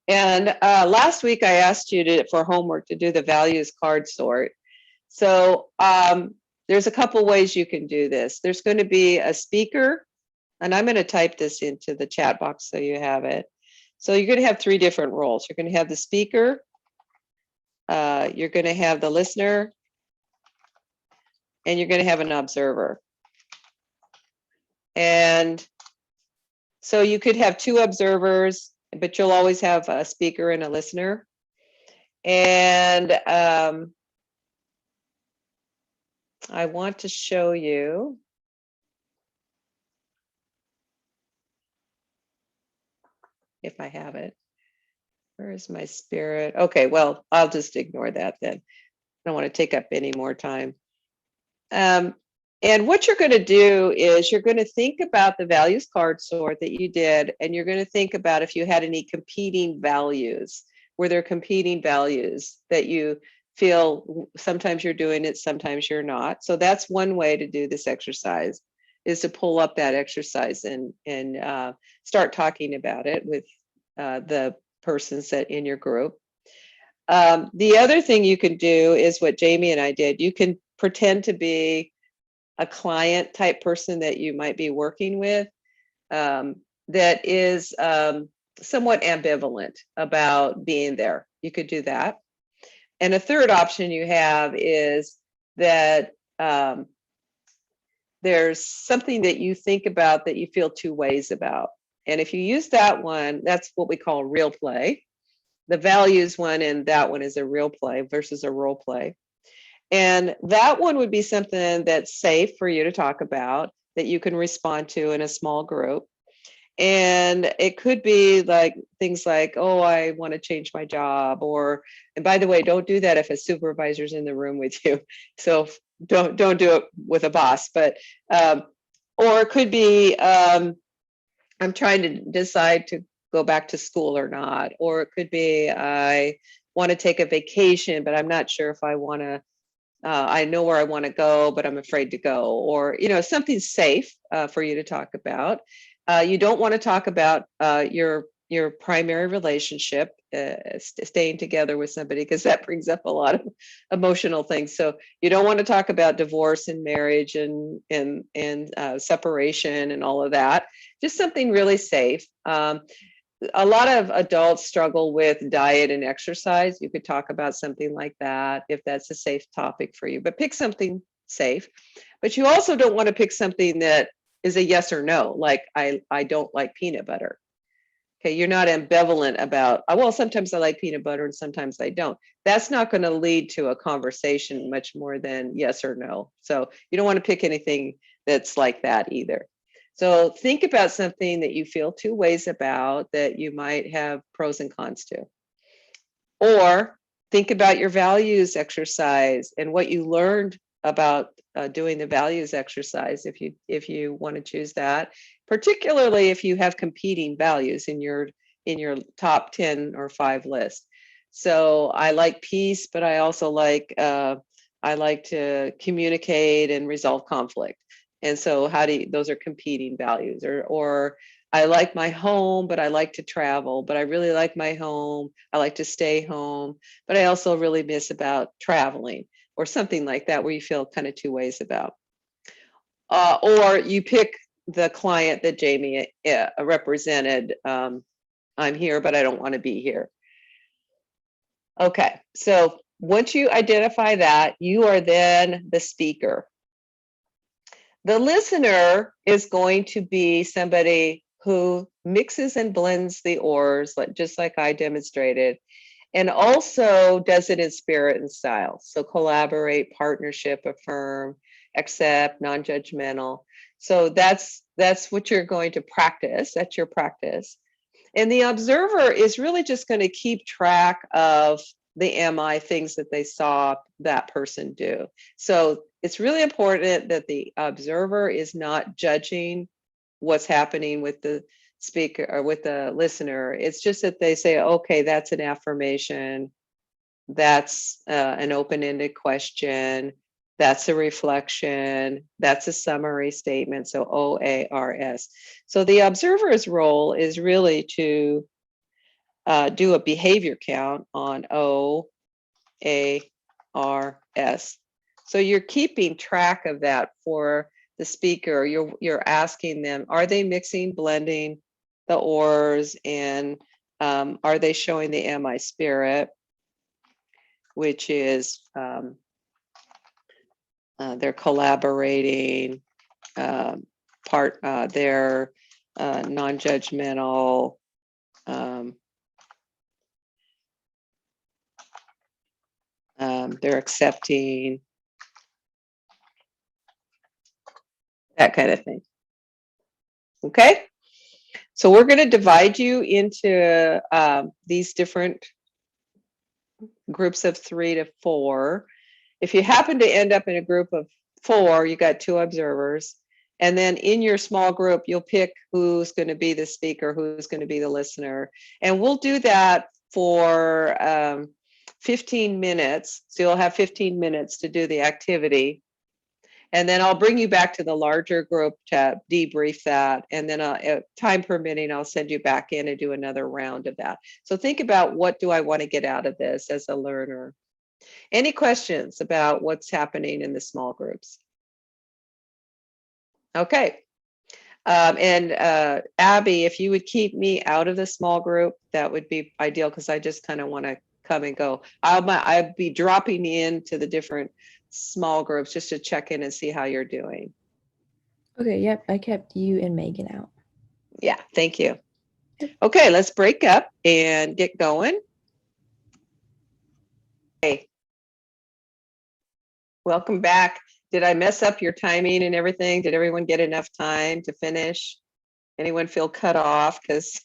And last week I asked you for homework to do the values card sort. So there's a couple ways you can do this. There's going to be a speaker, and I'm going to type this into the chat box so you have it. So you're going to have 3 different roles. You're going to have the speaker, you're going to have the listener, and you're going to have an observer. And so you could have 2 observers, but you'll always have a speaker and a listener. And I want to show you. If I have it. Where is my spirit? Okay, well, I'll just ignore that then. I don't want to take up any more time. And what you're going to do is you're going to think about the values card sort that you did, and you're going to think about if you had any competing values. Were there competing values that you feel sometimes you're doing it, sometimes you're not. So that's one way to do this exercise, is to pull up that exercise and start talking about it with the persons that in your group. The other thing you can do is what Jamie and I did. You can pretend to be a client type person that you might be working with, that is somewhat ambivalent about being there. You could do that. And a third option you have is that there's something that you think about that you feel two ways about. And if you use that one, that's what we call real play. The values one and that one is a real play versus a role play. And that one would be something that's safe for you to talk about, that you can respond to in a small group. And it could be like things like, oh, I want to change my job, or, and by the way, don't do that if a supervisor's in the room with you. So don't do it with a boss, but, or it could be, I'm trying to decide to go back to school or not, or it could be, I want to take a vacation, but I'm not sure if I want to, I know where I want to go, but I'm afraid to go, or, you know, something safe for you to talk about. You don't want to talk about your primary relationship, staying together with somebody, because that brings up a lot of emotional things. So you don't want to talk about divorce and marriage and separation and all of that. Just something really safe. A lot of adults struggle with diet and exercise. You could talk about something like that if that's a safe topic for you, but pick something safe. But you also don't want to pick something that is a yes or no, like I don't like peanut butter. Okay, you're not ambivalent about, well, sometimes I like peanut butter and sometimes I don't. That's not going to lead to a conversation much more than yes or no. So you don't want to pick anything that's like that either. So think about something that you feel two ways about, that you might have pros and cons to. Or think about your values exercise and what you learned about doing the values exercise, if you want to choose that, particularly if you have competing values in your top 10 or 5 list. So I like peace, but I also like I like to communicate and resolve conflict. And so those are competing values. Or I like my home, but I like to travel, but I really like my home. I like to stay home, but I also really miss about traveling, or something like that, where you feel kind of two ways about. Or you pick the client that Jamie represented. I'm here, but I don't want to be here. Okay, so once you identify that, you are then the speaker. The listener is going to be somebody who mixes and blends the oars, just like I demonstrated, and also does it in spirit and style. So collaborate, partnership, affirm, accept, non-judgmental. So that's what you're going to practice. That's your practice. And the observer is really just going to keep track of the MI things that they saw that person do. So it's really important that the observer is not judging what's happening with the speaker or with the listener. It's just that they say, okay, that's an affirmation. That's an open-ended question. That's a reflection. That's a summary statement. So OARS. So the observer's role is really to do a behavior count on OARS. So you're keeping track of that for the speaker. You're asking them, are they mixing, blending the oars, and are they showing the MI spirit, which is they're collaborating, they're non-judgmental, they're accepting, that kind of thing. Okay, so we're going to divide you into these different groups of 3 to 4. If you happen to end up in a group of 4, you got 2 observers. And then in your small group, you'll pick who's going to be the speaker, who's going to be the listener. And we'll do that for 15 minutes. So you'll have 15 minutes to do the activity. And then I'll bring you back to the larger group to debrief that. And then time permitting, I'll send you back in and do another round of that. So think about, what do I want to get out of this as a learner? Any questions about what's happening in the small groups? Okay. Abby, if you would keep me out of the small group, that would be ideal, because I just kind of want to come and go. I'll be dropping into the different small groups just to check in and see how you're doing. Okay, yep, I kept you and Megan out. Yeah, thank you. Okay, let's break up and get going. Hey, welcome back. Did I mess up your timing and everything? Did everyone get enough time to finish? Anyone feel cut off? Because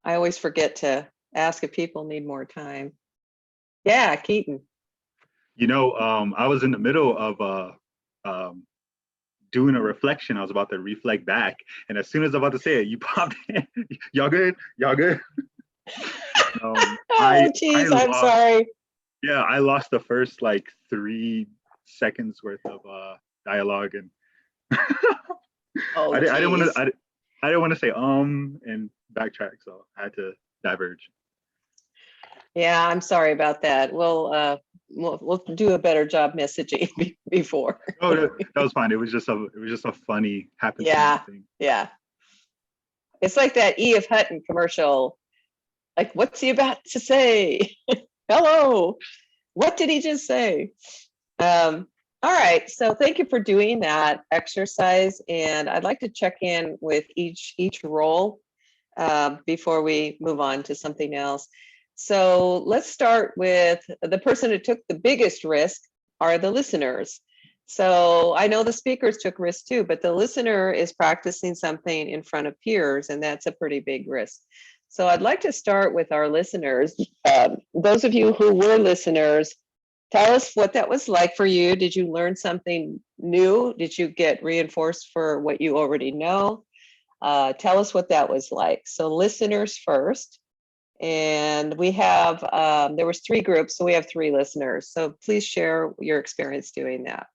I always forget to ask if people need more time. Yeah, Keaton. You know, I was in the middle of doing a reflection. I was about to reflect back, and as soon as I was about to say it, you popped in. Y'all good? Y'all good? Oh, geez, I'm sorry. Yeah, I lost the first like 3 seconds worth of dialogue, and Oh, I didn't want to. I didn't want to say and backtrack, so I had to diverge. Yeah, I'm sorry about that. We'll do a better job messaging before. Oh, that was fine. It was just a funny happenstance thing. Yeah. It's like that E.F. Hutton commercial. Like, what's he about to say? Hello. What did he just say? All right. So thank you for doing that exercise. And I'd like to check in with each role before we move on to something else. So let's start with the person who took the biggest risk are the listeners. So I know the speakers took risks too, but the listener is practicing something in front of peers, and that's a pretty big risk. So I'd like to start with our listeners. Those of you who were listeners, tell us what that was like for you. Did you learn something new? Did you get reinforced for what you already know? Tell us what that was like. So listeners first. And we have, there was 3 groups, so we have 3 listeners. So please share your experience doing that.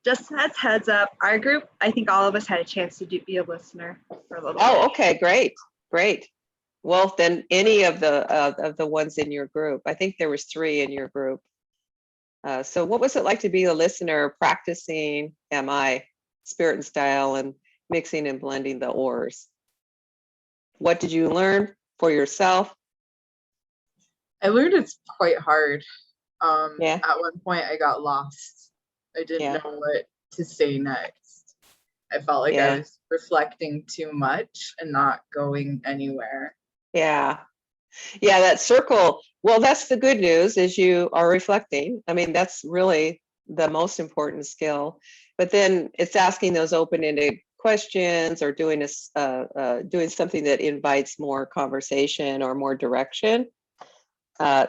Just as heads up, our group, I think all of us had a chance to be a listener for a little bit. Oh, okay, great. Well, then any of the ones in your group, I think there was 3 in your group. So what was it like to be a listener practicing MI, spirit and style, and mixing and blending the ors? What did you learn for yourself? I learned it's quite hard. Yeah. At one point I got lost. I didn't know what to say next. I felt like I was reflecting too much and not going anywhere. Yeah, that circle. Well, that's the good news, is you are reflecting. I mean, that's really the most important skill. But then it's asking those open-ended questions, or doing something that invites more conversation or more direction.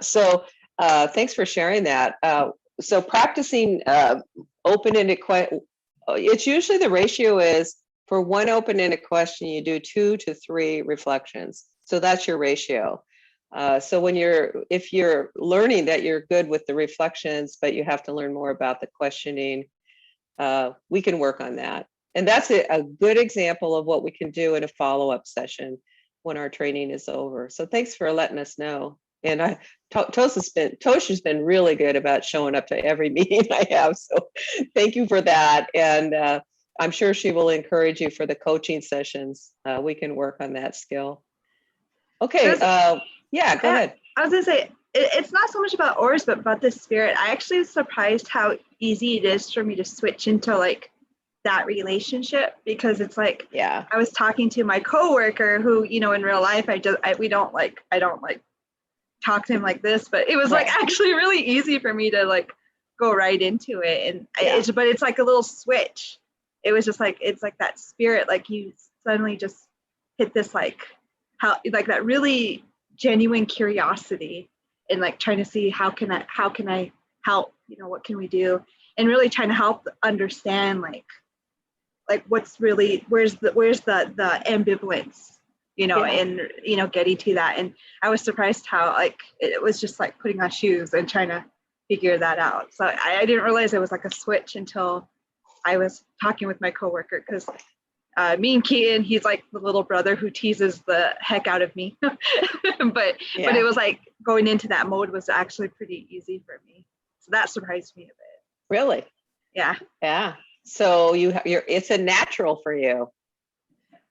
So thanks for sharing that. So practicing open-ended questions, it's usually the ratio is for one open-ended question, you do 2 to 3 reflections. So that's your ratio. So if you're learning that you're good with the reflections, but you have to learn more about the questioning, we can work on that. And that's a good example of what we can do in a follow-up session when our training is over. So thanks for letting us know. And Tosha's been really good about showing up to every meeting I have. So thank you for that. And I'm sure she will encourage you for the coaching sessions. We can work on that skill. Okay. Yeah, go ahead. I was gonna say, it's not so much about ors, but about the spirit. I actually was surprised how easy it is for me to switch into like that relationship, because it's like, I was talking to my coworker who, in real life, I don't talk to him like this, but it was like actually really easy for me to like go right into it. And but it's like a little switch. It was just like, it's like that spirit, like you suddenly just hit this, like how, like that really genuine curiosity, and like trying to see how can I help, what can we do, and really trying to help understand like what's really, where's the ambivalence you know, Yeah. and, you know, getting to that. And I was surprised how like, it was just like putting on shoes and trying to figure that out. So I didn't realize it was like a switch until I was talking with my coworker, because me and Keaton, he's like the little brother who teases the heck out of me. but Yeah. it was like going into that mode was actually pretty easy for me. So that surprised me a bit. Really? Yeah, Yeah. So you're it's a natural for you.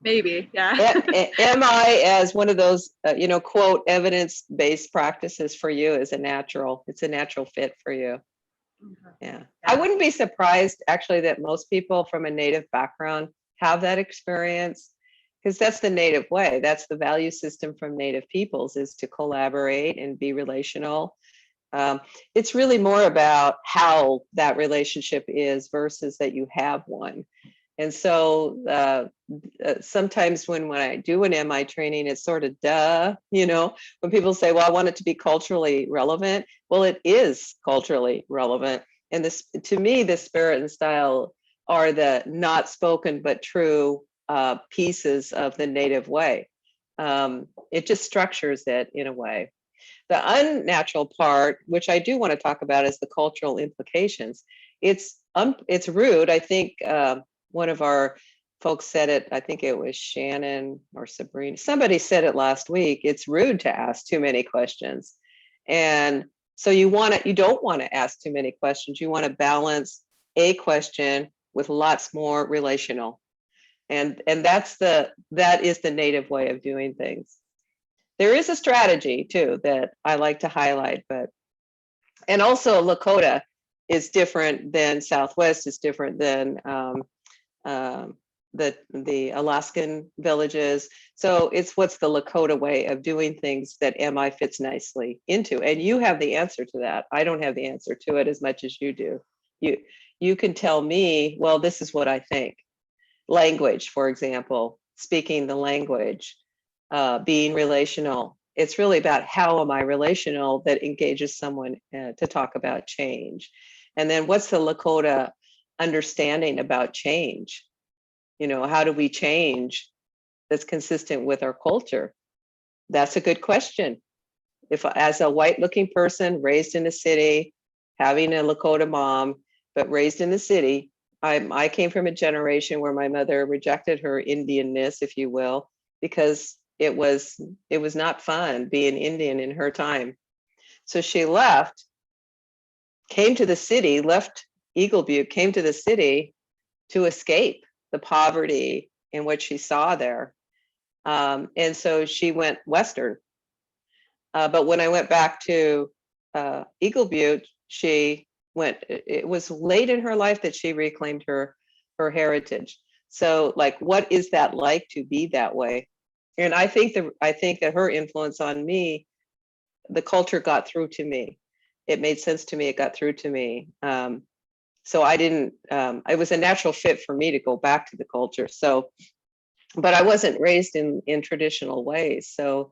maybe. Yeah. Am I, as one of those, you know, quote, evidence-based practices for you is a natural. It's a natural fit for you. Yeah. I wouldn't be surprised actually that most people from a Native background have that experience, because that's the Native way. That's the value system from Native peoples, is to collaborate and be relational. It's really more about how that relationship is versus that you have one. And so sometimes when I do an MI training, it's sort of duh, you know, when people say, well, I want it to be culturally relevant. Well, it is culturally relevant. And this, to me, the spirit and style are the not spoken but true pieces of the Native way. It just structures it in a way. The unnatural part, which I do want to talk about, is the cultural implications. It's rude. I think one of our folks said it. I think it was Shannon or Sabrina. Somebody said it last week. It's rude to ask too many questions, and so you don't want to ask too many questions. You want to balance a question with lots more relational, and that is the Native way of doing things. There is a strategy too that I like to highlight, and also Lakota is different than Southwest, is different than the Alaskan villages. So it's what's the Lakota way of doing things that MI fits nicely into. And you have the answer to that. I don't have the answer to it as much as you do. You can tell me, well, this is what I think. Language, for example, speaking the language, being relational. It's really about how am I relational that engages someone to talk about change. And then what's the Lakota understanding about change? You know, how do we change that's consistent with our culture? That's a good question. If as a white looking person raised in a city, having a Lakota mom, but raised in the city, I came from a generation where my mother rejected her Indianness, if you will, because it was not fun being Indian in her time. So she left, came to the city, left Eagle Butte, came to the city to escape the poverty and what she saw there. And so she went Western. But when I went back to Eagle Butte, it was late in her life that she reclaimed her heritage. So like, what is that like to be that way? And I think that her influence on me, the culture got through to me. It made sense to me. It got through to me. So I didn't, it was a natural fit for me to go back to the culture. So, but I wasn't raised in traditional ways. So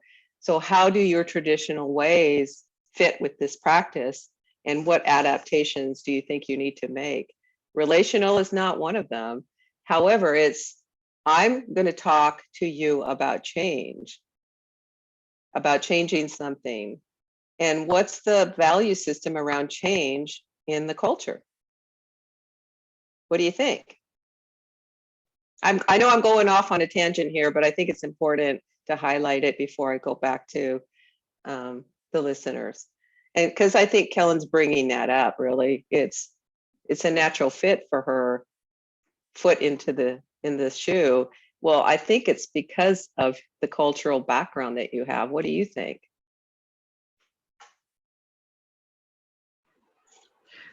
how do your traditional ways fit with this practice? And what adaptations do you think you need to make? Relational is not one of them. However, I'm going to talk to you about change, about changing something. And what's the value system around change in the culture? What do you think? I know I'm going off on a tangent here, but I think it's important to highlight it before I go back to the listeners. And because I think Kellen's bringing that up, really, it's a natural fit for her foot in the shoe. Well, I think it's because of the cultural background that you have. What do you think?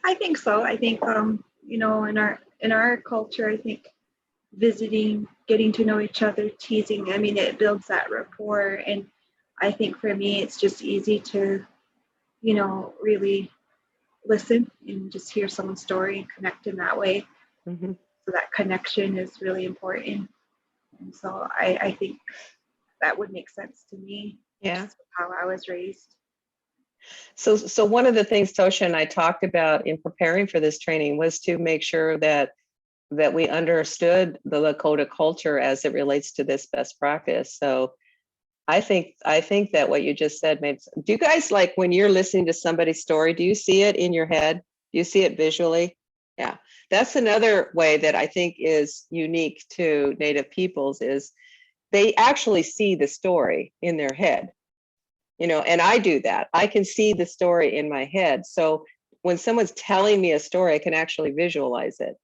I think so. I think, you know, in our culture, I think visiting, getting to know each other, teasing, I mean, it builds that rapport. And I think for me, it's just easy to, you know, really listen and just hear someone's story and connect in that way. Mm-hmm. So that connection is really important. And so I think that would make sense to me. Yeah. How I was raised. So one of the things Tosha and I talked about in preparing for this training was to make sure that we understood the Lakota culture as it relates to this best practice. So I think that what you just said made. Do you guys, like, when you're listening to somebody's story, do you see it in your head? Do you see it visually? Yeah, that's another way that I think is unique to Native peoples, is they actually see the story in their head. And I do that. I can see the story in my head. So when someone's telling me a story, I can actually visualize it.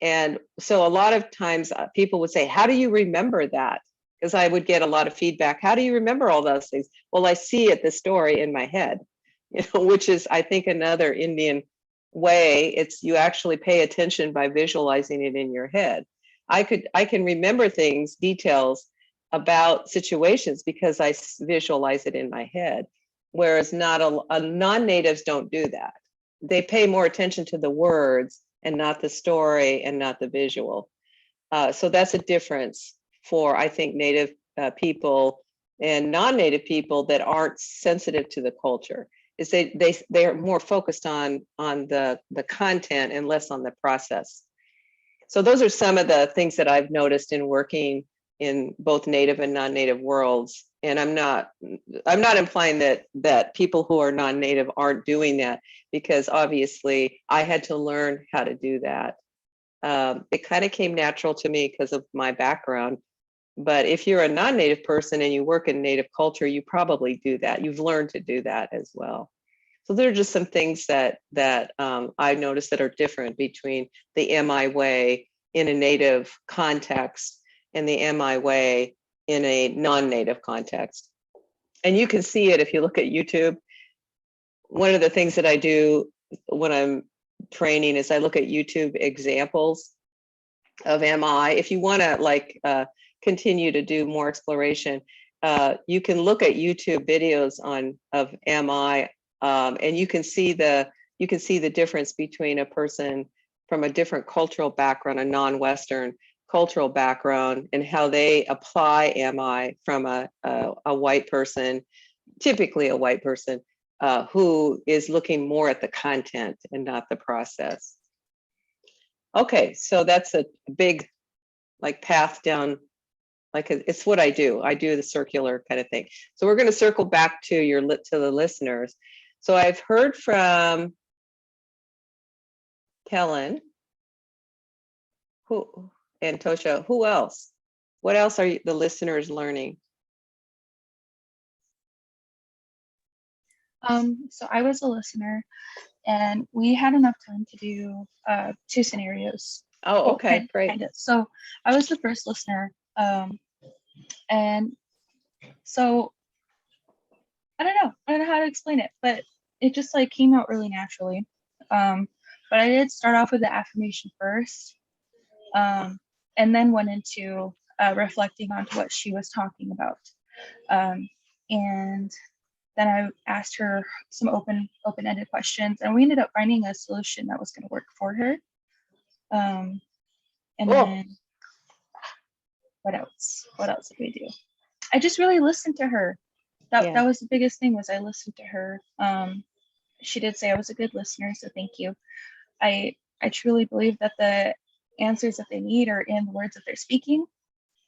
And so a lot of times people would say, how do you remember that? Because I would get a lot of feedback. How do you remember all those things? Well, I see it, the story in my head, which is, I think, another Indian way. It's you actually pay attention by visualizing it in your head. I can remember things, details about situations because I visualize it in my head. Whereas non-natives don't do that. They pay more attention to the words and not the story and not the visual. So that's a difference for, I think, Native people and non-Native people that aren't sensitive to the culture. Is they are more focused on the content and less on the process. So those are some of the things that I've noticed in working in both Native and non-Native worlds. And I'm not implying that people who are non-Native aren't doing that, because obviously I had to learn how to do that. It kind of came natural to me because of my background. But if you're a non-Native person and you work in Native culture, you probably do that. You've learned to do that as well. So there are just some things that I noticed that are different between the MI way in a Native context and the MI way in a non-Native context. And you can see it if you look at YouTube. One of the things that I do when I'm training is I look at YouTube examples of MI. If you want to continue to do more exploration, you can look at YouTube videos of MI, and you can see the difference between a person from a different cultural background, a non-Western cultural background, and how they apply MI from a white person, typically a white person, who is looking more at the content and not the process. Okay, so that's a big path down. It's what I do. I do the circular kind of thing. So we're going to circle back to the listeners. So I've heard from Kellen, and Tosha. Who else? What else are the listeners learning? So I was a listener, and we had enough time to do 2 scenarios. Oh, okay, great. So I was the first listener, and so I don't know how to explain it, but it just came out really naturally. But I did start off with the affirmation first, and then went into reflecting on what she was talking about, and then I asked her some open-ended questions, and we ended up finding a solution that was going to work for her. And then what else? What else did we do? I just really listened to her. That was the biggest thing, was I listened to her. She did say I was a good listener, so thank you. I truly believe that the answers that they need are in the words that they're speaking,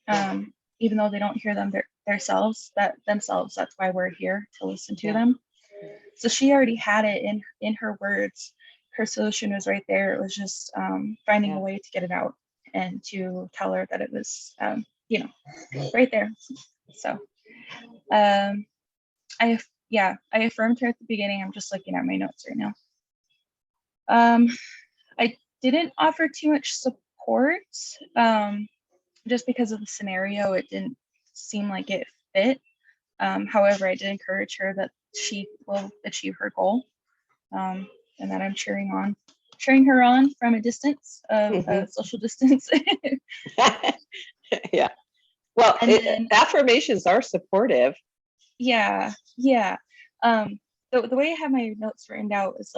even though they don't hear them themselves. That's why we're here, to listen to them. So she already had it in her words. Her solution was right there. It was just finding a way to get it out and to tell her that it was right there. So I affirmed her at the beginning. I'm just looking at my notes right now. I didn't offer too much support, just because of the scenario. It didn't seem like it fit. However, I did encourage her that she will achieve her goal, and that I'm cheering her on from a distance, social distance. Yeah. Well, affirmations are supportive. Yeah. The way I have my notes written out is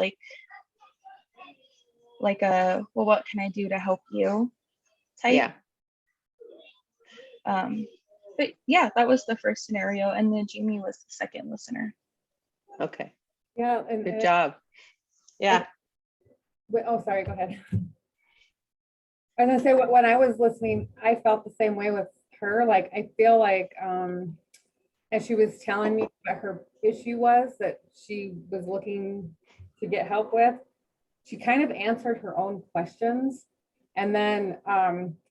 well, what can I do to help you type. Yeah. But yeah, that was the first scenario, and then Jamie was the second listener. Okay. Yeah. Good job. Yeah. Sorry, go ahead. I was gonna say, when I was listening, I felt the same way with her. I feel like, and and she was telling me what her issue was that she was looking to get help with. She kind of answered her own questions. And then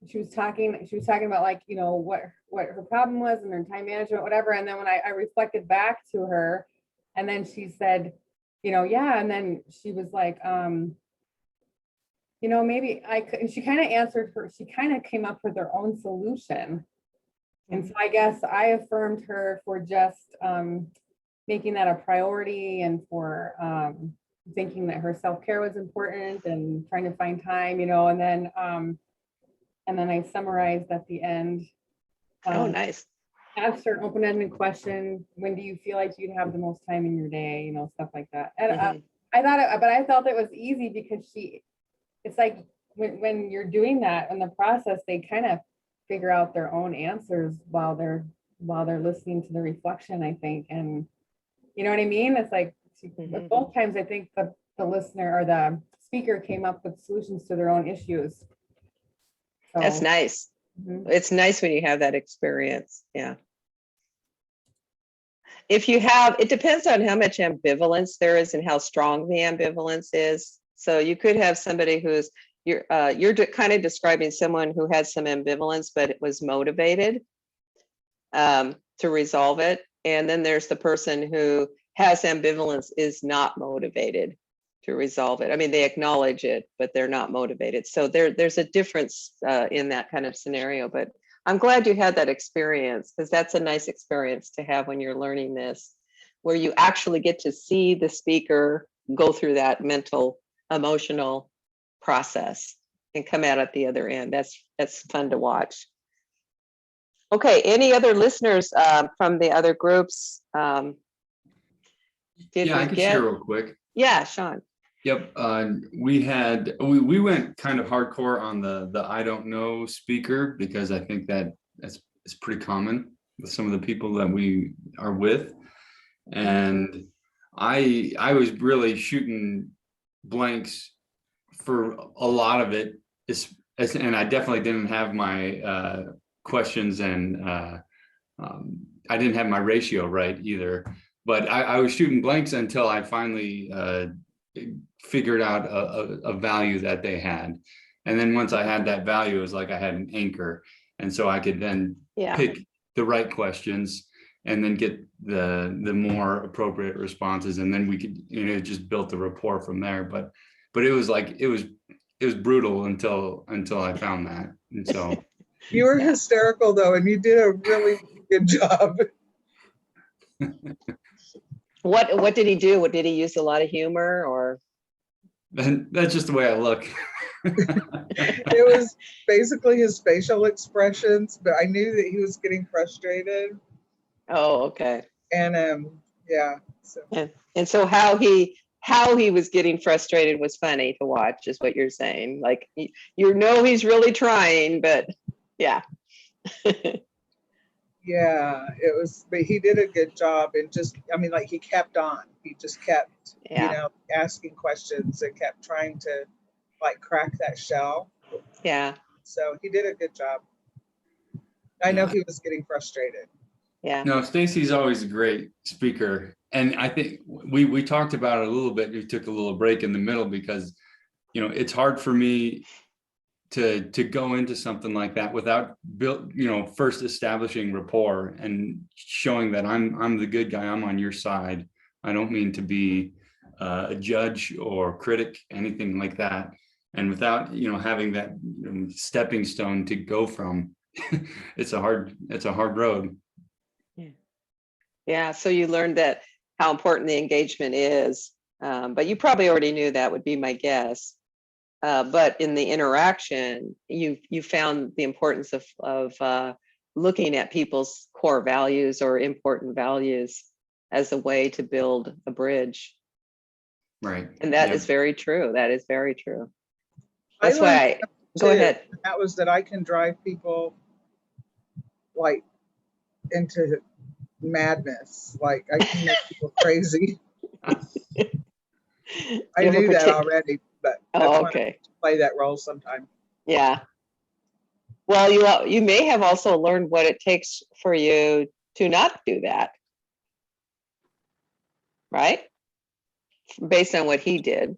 she was talking about like, you know, what her problem was and her time management, whatever. And then when I reflected back to her, and then she said, you know, yeah. And then she was like, you know, maybe I could, and she kind of answered her, she kind of came up with her own solution. And so I guess I affirmed her for just making that a priority, and for thinking that her self-care was important and trying to find time, you know, and then I summarized at the end. Oh, nice. Asked her an open-ended question: when do you feel like you'd have the most time in your day? You know, stuff like that. And I felt it was easy because it's like when you're doing that in the process, they kind of figure out their own answers while they're listening to the reflection, I think. And you know what I mean? It's like both times I think the listener or the speaker came up with solutions to their own issues. So, that's nice. It's nice when you have that experience. Yeah. If you have, it depends on how much ambivalence there is and how strong the ambivalence is. So you could have somebody who's, you're kind of describing someone who had some ambivalence, but it was motivated to resolve it. And then there's the person who has ambivalence, is not motivated to resolve it. I mean, they acknowledge it, but they're not motivated. So there's a difference in that kind of scenario. But I'm glad you had that experience, because that's a nice experience to have when you're learning this, where you actually get to see the speaker go through that mental, emotional process and come out at the other end. That's fun to watch. Okay, any other listeners from the other groups? Yeah, I can share real quick. Yeah, Sean. Yep, we went kind of hardcore on the I don't know speaker, because I think it's pretty common with some of the people that we are with. And I was really shooting blanks for a lot of it, and I definitely didn't have my questions, and I didn't have my ratio right either. But I was shooting blanks until I finally figured out a value that they had. And then once I had that value, it was like I had an anchor. And so I could then pick the right questions and then get the more appropriate responses. And then we could, you know, just built the rapport from there. But it was like, it was brutal until I found that. And so you were hysterical though, and you did a really good job. What did he do? What did he use? A lot of humor, or? That's just the way I look. It was basically his facial expressions, but I knew that he was getting frustrated. Oh, okay. And yeah. So. And so how he was getting frustrated was funny to watch, is what you're saying. Like, you know, he's really trying, but yeah. Yeah, it was, but he did a good job. And just, I mean, like, he kept on. He just kept, you know, asking questions and kept trying to like crack that shell. Yeah. So he did a good job. I know he was getting frustrated. Yeah. No, Stacy's always a great speaker. And I think we talked about it a little bit. We took a little break in the middle because, you know, it's hard for me to go into something like that without first establishing rapport and showing that I'm the good guy, I'm on your side. I don't mean to be a judge or critic, anything like that. And without, you know, having that stepping stone to go from, it's a hard road. Yeah. So you learned that how important the engagement is, but you probably already knew that, would be my guess. But in the interaction, you found the importance of looking at people's core values or important values as a way to build a bridge. Right. And that is very true. That is very true. That's why go ahead. That was that I can drive people like into madness. Like, I can make people crazy. I knew that already, but okay, play that role sometime. Yeah. Well, you may have also learned what it takes for you to not do that. Right? Based on what he did.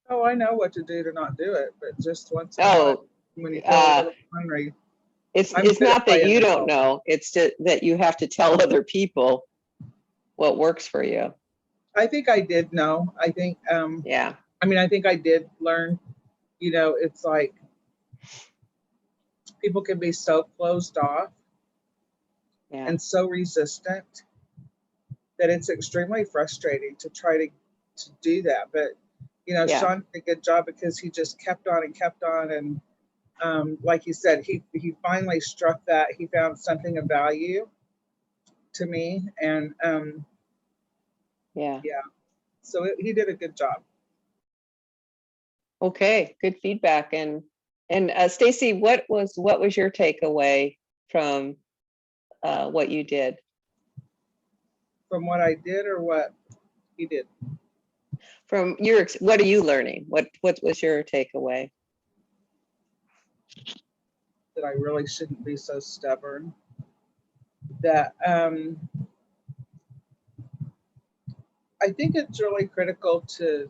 Oh, I know what to do to not do it, but just once in a while, when you feel a little hungry. It's I'm it's good at not that playing you the don't role. know, it's that you have to tell other people what works for you. I think I did know. I think, Yeah. I mean, I think I did learn, you know, it's like people can be so closed off Yeah. and so resistant that it's extremely frustrating to try to do that. But, you know, Yeah. Sean did a good job because he just kept on and kept on. And like you said, he finally struck that. He found something of value to me. And Yeah. so he did a good job. Okay, good feedback. And Stacy, what was your takeaway from what you did? From what I did or what he did? From your, what are you learning? What was your takeaway? That I really shouldn't be so stubborn. That I think it's really critical to,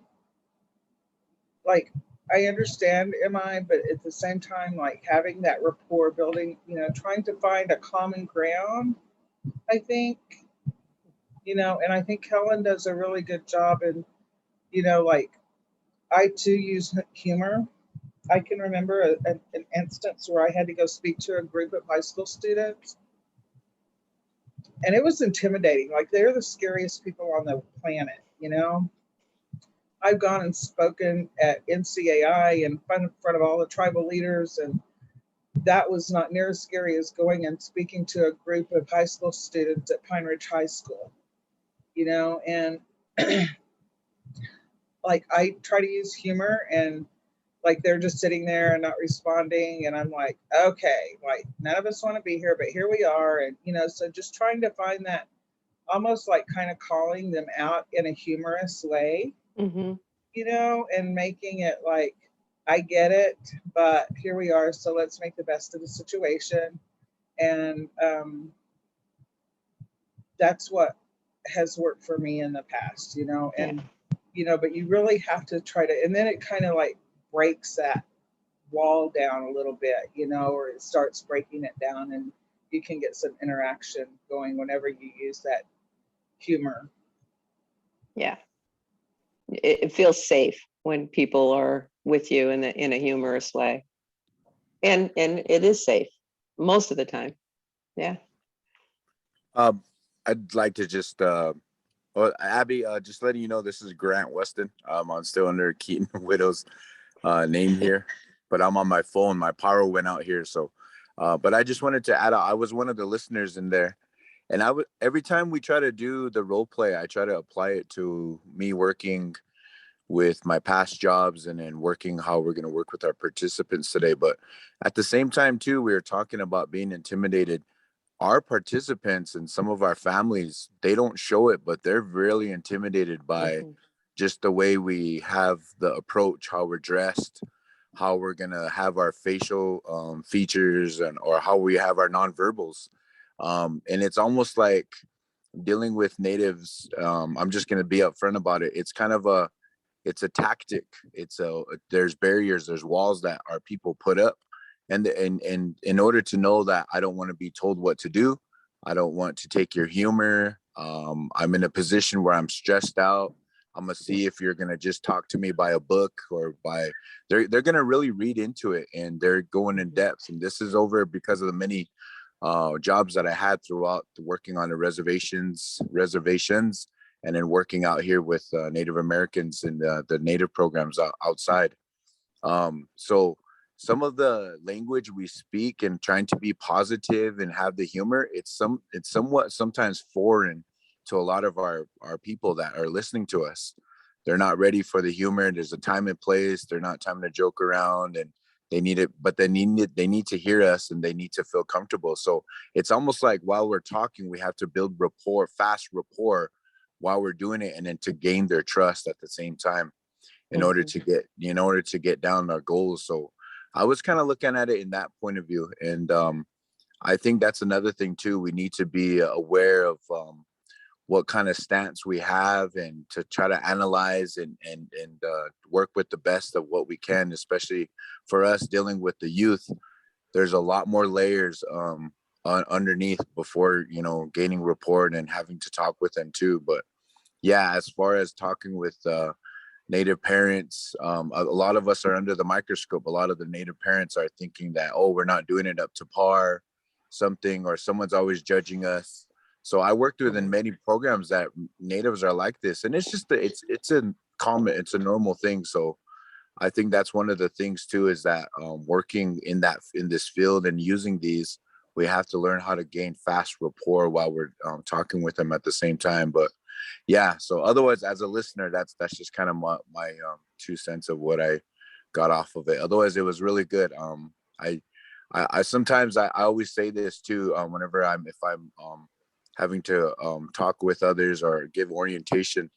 like, I understand MI, but at the same time, like having that rapport building, you know, trying to find a common ground, I think, you know, and I think Helen does a really good job in, you know, like I too use humor. I can remember an instance where I had to go speak to a group of high school students. And it was intimidating. Like, they're the scariest people on the planet, you know? I've gone and spoken at NCAI in front of all the tribal leaders, and that was not near as scary as going and speaking to a group of high school students at Pine Ridge High School, you know? And like, I try to use humor, and like they're just sitting there and not responding, and I'm like, okay, like none of us want to be here, but here we are. And you know, so just trying to find that, almost like kind of calling them out in a humorous way, Mm-hmm. you know, and making it like, I get it, but here we are, so let's make the best of the situation. And that's what has worked for me in the past, you know. And you know, but you really have to try to, and then it kind of like breaks that wall down a little bit, you know, or it starts breaking it down, and you can get some interaction going whenever you use that humor. Yeah. It feels safe when people are with you in a humorous way. And it is safe most of the time. Yeah. I'd like to just well, Abby, just letting you know, this is Grant Weston. I'm still under Keaton Widow's name here, but I'm on my phone. My power went out here, so but I just wanted to add, I was one of the listeners in there, and every time we try to do the role play, I try to apply it to me working with my past jobs and then working how we're going to work with our participants today. But at the same time too, we were talking about being intimidated. Our participants and some of our families, they don't show it, but they're really intimidated by just the way we have the approach, how we're dressed, how we're going to have our facial features, and or how we have our nonverbals. And it's almost like dealing with natives. I'm just going to be upfront about it. It's kind of it's a tactic. There's barriers, there's walls that our people put up. And in order to know that I don't want to be told what to do, I don't want to take your humor. I'm in a position where I'm stressed out. I'm gonna see if you're gonna just talk to me by a book or by they're gonna really read into it, and they're going in depth. And this is over because of the many jobs that I had throughout working on the reservations, and then working out here with Native Americans and the Native programs outside. So some of the language we speak and trying to be positive and have the humor, it's somewhat sometimes foreign to a lot of our people that are listening to us. They're not ready for the humor. There's a time and place. They're not time to joke around, and they need it, but they need to hear us, and they need to feel comfortable. So it's almost like while we're talking, we have to build fast rapport while we're doing it, and then to gain their trust at the same time in order to get down our goals. So I was kind of looking at it in that point of view. And I think that's another thing too. We need to be aware of what kind of stance we have, and to try to analyze and work with the best of what we can, especially for us dealing with the youth. There's a lot more layers underneath before, you know, gaining rapport and having to talk with them too. But yeah, as far as talking with Native parents, a lot of us are under the microscope. A lot of the Native parents are thinking that, oh, we're not doing it up to par, something, or someone's always judging us. So I worked within many programs that Natives are like this, and it's just it's a common, it's a normal thing. So I think that's one of the things too, is that working in this field and using these, we have to learn how to gain fast rapport while we're talking with them at the same time. But yeah, so otherwise, as a listener, that's just kind of my 2 cents of what I got off of it. Otherwise, it was really good. I sometimes I always say this too, whenever if I'm having to talk with others or give orientation.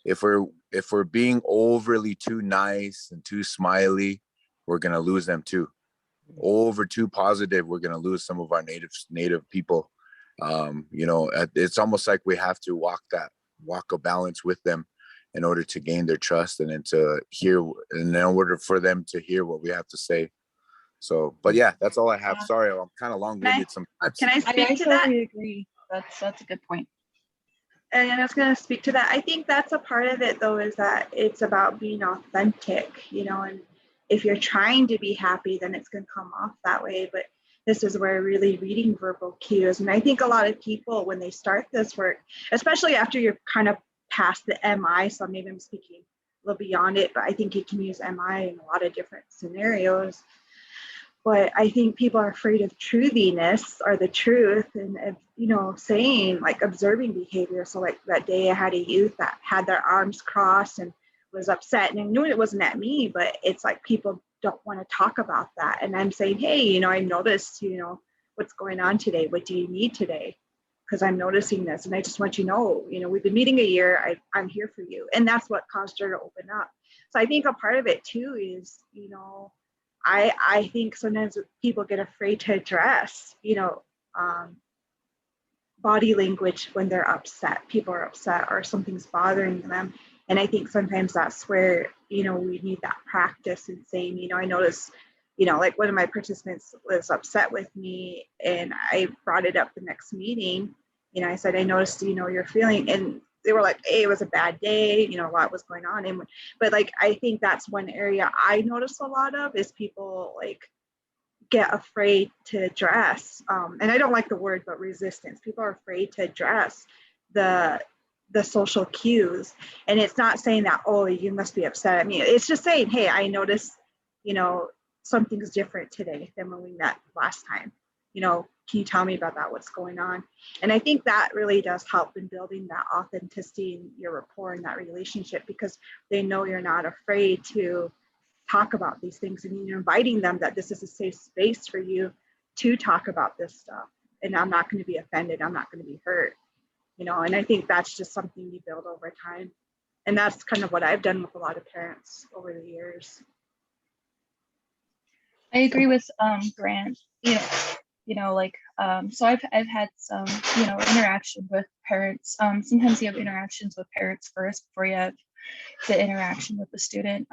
If we're being overly too nice and too smiley, we're gonna lose them too. Over too positive, we're gonna lose some of our native people. You know, it's almost like we have to walk a balance with them in order to gain their trust, and then to hear, and in order for them to hear what we have to say. So, but yeah, that's all I have. Sorry, I'm kind of long-winded sometimes. Can I I speak to that? totally agree. That's a good point. And I was going to speak to that. I think that's a part of it, though, is that it's about being authentic, you know, and if you're trying to be happy, then it's going to come off that way. But this is where really reading verbal cues. And I think a lot of people, when they start this work, especially after you're kind of past the MI, so maybe I'm speaking a little beyond it, but I think you can use MI in a lot of different scenarios. But I think people are afraid of truthiness or the truth, and you know, saying, like, observing behavior. So like that day I had a youth that had their arms crossed and was upset, and I knew it wasn't at me, but it's like people don't want to talk about that. And I'm saying, hey, you know, I noticed, you know, what's going on today. What do you need today? Because I'm noticing this, and I just want you to know, we've been meeting a year. I'm here for you. And that's what caused her to open up. So I think a part of it too is, you know, I think sometimes people get afraid to address, you know, body language when they're upset. People are upset or something's bothering them. And I think sometimes that's where, you know, we need that practice in saying, you know, I noticed, you know, like one of my participants was upset with me, and I brought it up the next meeting. You know, I said, I noticed, you know, you're feeling, and they were like, hey, it was a bad day, you know, a lot was going on. And but like, I think that's one area I notice a lot of is people like get afraid to address, and I don't like the word, but resistance. People are afraid to address the social cues. And it's not saying that, oh, you must be upset at me. It's just saying, hey, I noticed, you know, something's different today than when we met last time. You know, can you tell me about that? What's going on? And I think that really does help in building that authenticity in your rapport in that relationship, because they know you're not afraid to talk about these things, and you're inviting them that this is a safe space for you to talk about this stuff. And I'm not going to be offended. I'm not going to be hurt. You know, and I think that's just something you build over time. And that's kind of what I've done with a lot of parents over the years. I agree with Grant. Like so I've had some, you know, interaction with parents. Sometimes you have interactions with parents first before you have the interaction with the student.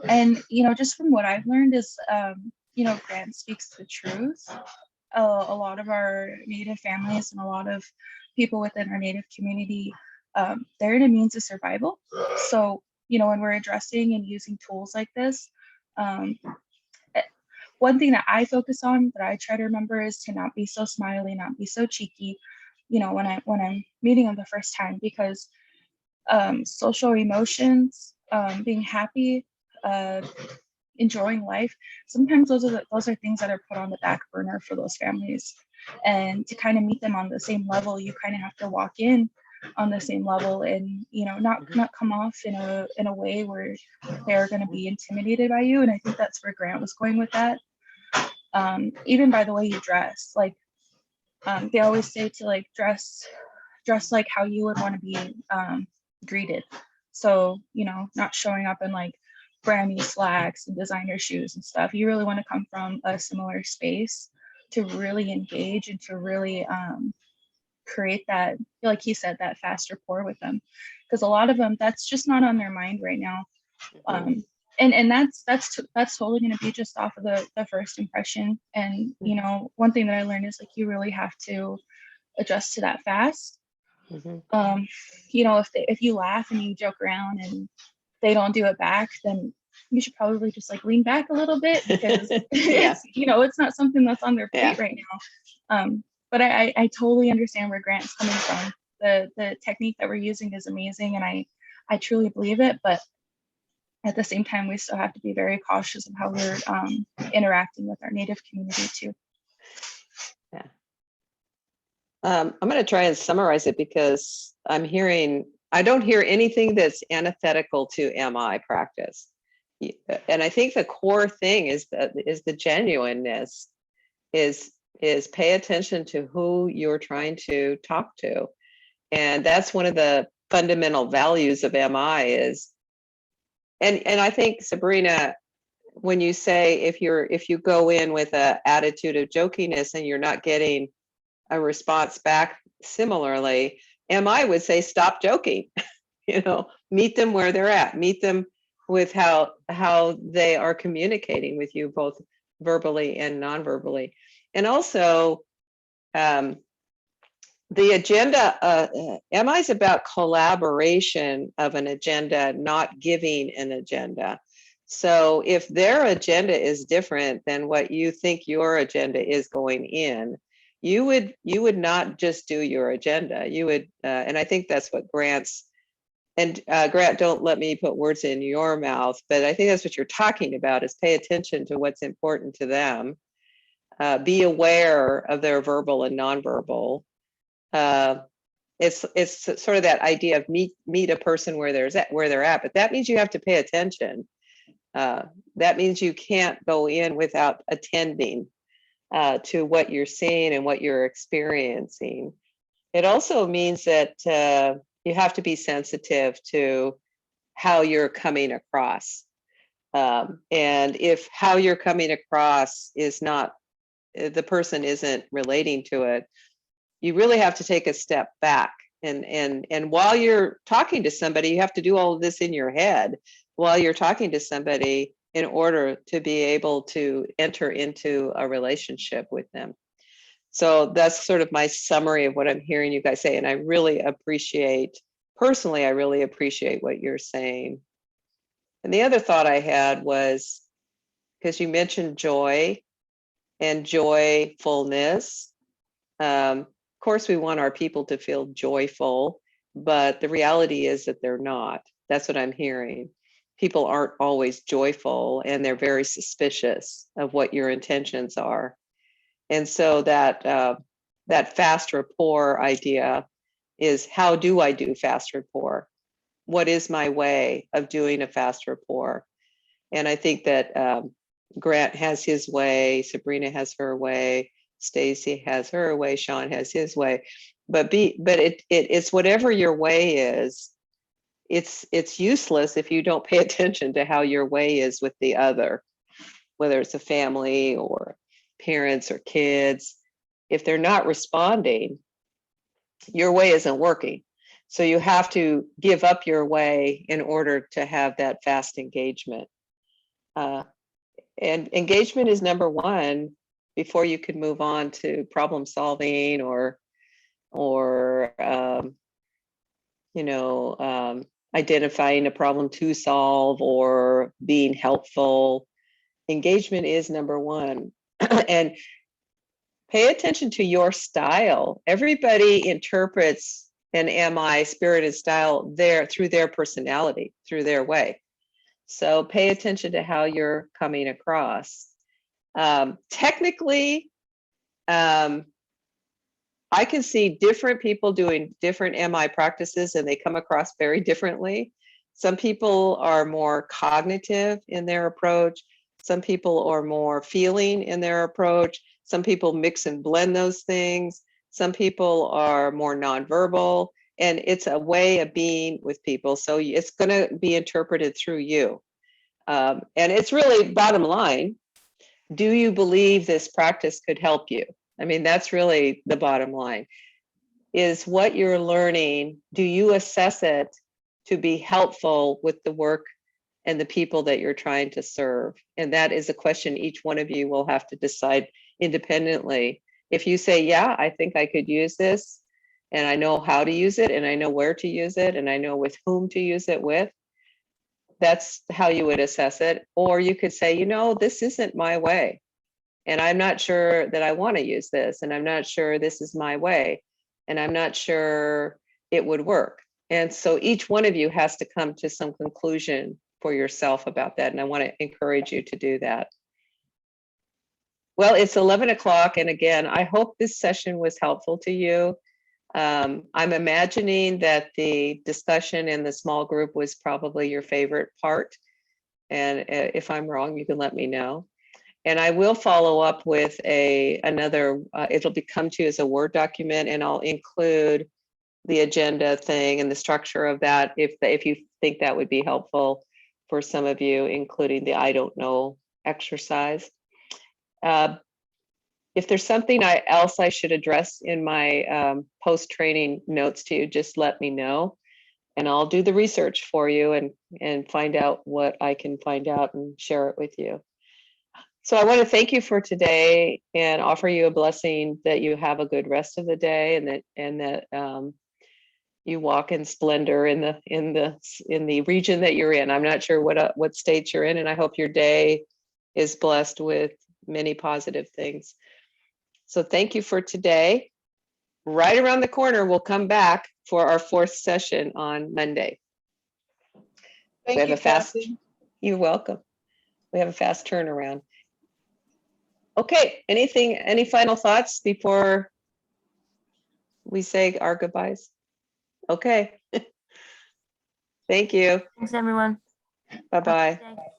And you know, just from what I've learned is, you know, Grant speaks the truth. A lot of our Native families and a lot of people within our Native community, they're in a means of survival. So, you know, when we're addressing and using tools like this, one thing that I focus on, that I try to remember, is to not be so smiley, not be so cheeky, you know, when I'm meeting them the first time, because social emotions, being happy, enjoying life, sometimes those are things that are put on the back burner for those families. And to kind of meet them on the same level, you kind of have to walk in on the same level, and you know, not come off in a way where they're going to be intimidated by you. And I think that's where Grant was going with that. Even by the way you dress, like they always say to like dress like how you would want to be greeted. So, you know, not showing up in like brand new slacks and designer shoes and stuff. You really want to come from a similar space. to really engage and to really create that, like he said, that fast rapport with them, because a lot of them, that's just not on their mind right now. And that's totally going to be just off of the first impression. And you know, one thing that I learned is like you really have to adjust to that fast. You know, if you laugh and you joke around and they don't do it back, then you should probably just like lean back a little bit, because it's, you know, it's not something that's on their plate right now. But I totally understand where Grant's coming from. The technique that we're using is amazing, and I truly believe it. But at the same time, we still have to be very cautious of how we're interacting with our Native community too. Yeah. I'm going to try and summarize it, because I don't hear anything that's antithetical to MI practice. And I think the core thing is the genuineness, is pay attention to who you're trying to talk to. And that's one of the fundamental values of MI is, and I think, Sabrina, when you say if you go in with an attitude of jokiness and you're not getting a response back similarly, MI would say stop joking. You know, meet them where they're at, meet them with how they are communicating with you, both verbally and non-verbally. And also, the agenda, MI is about collaboration of an agenda, not giving an agenda. So if their agenda is different than what you think your agenda is going in, you would not just do your agenda. You would, and I think that's what Grant's, and Grant, don't let me put words in your mouth, but I think that's what you're talking about, is pay attention to what's important to them. Be aware of their verbal and nonverbal. It's sort of that idea of meet a person where they're at, but that means you have to pay attention. That means you can't go in without attending to what you're seeing and what you're experiencing. It also means that you have to be sensitive to how you're coming across. And if how you're coming across is not, the person isn't relating to it, you really have to take a step back. And while you're talking to somebody, you have to do all of this in your head while you're talking to somebody in order to be able to enter into a relationship with them. So that's sort of my summary of what I'm hearing you guys say. And I really appreciate, personally, I really appreciate what you're saying. And the other thought I had was, because you mentioned joy and joyfulness. Of course, we want our people to feel joyful, but the reality is that they're not. That's what I'm hearing. People aren't always joyful, and they're very suspicious of what your intentions are. And so that fast rapport idea is, how do I do fast rapport? What is my way of doing a fast rapport? And I think that Grant has his way, Sabrina has her way, Stacy has her way, Sean has his way. But it's whatever your way is. It's useless if you don't pay attention to how your way is with the other, whether it's a family or parents or kids. If they're not responding, your way isn't working. So you have to give up your way in order to have that fast engagement. And engagement is number one before you can move on to problem solving or identifying a problem to solve or being helpful. Engagement is number one. And pay attention to your style. Everybody interprets an MI spirited style through their personality, through their way. So pay attention to how you're coming across. Technically, I can see different people doing different MI practices, and they come across very differently. Some people are more cognitive in their approach. Some people are more feeling in their approach. Some people mix and blend those things. Some people are more nonverbal, and it's a way of being with people. So it's going to be interpreted through you. And it's really bottom line. do you believe this practice could help you? I mean, that's really the bottom line. Is what you're learning, do you assess it to be helpful with the work and the people that you're trying to serve? And that is a question each one of you will have to decide independently. If you say, yeah, I think I could use this, and I know how to use it, and I know where to use it, and I know with whom to use it with, that's how you would assess it. Or you could say, you know, this isn't my way, and I'm not sure that I want to use this, and I'm not sure this is my way, and I'm not sure it would work. And so each one of you has to come to some conclusion for yourself about that. And I want to encourage you to do that. Well, it's 11 o'clock. And again, I hope this session was helpful to you. I'm imagining that the discussion in the small group was probably your favorite part. And if I'm wrong, you can let me know. And I will follow up with another, it'll come to you as a Word document, and I'll include the agenda thing and the structure of that if you think that would be helpful for some of you, including the I don't know exercise. If there's something else I should address in my post-training notes to you, just let me know, and I'll do the research for you and find out what I can find out and share it with you. So I want to thank you for today and offer you a blessing that you have a good rest of the day, and that you walk in splendor in the region that you're in. I'm not sure what state you're in, and I hope your day is blessed with many positive things. So thank you for today. Right around the corner, we'll come back for our 4th session on Monday. Thank you, Kathy. You're welcome. We have a fast turnaround. Okay, any final thoughts before we say our goodbyes? Okay. Thank you. Thanks, everyone. Bye-bye. Have a good day.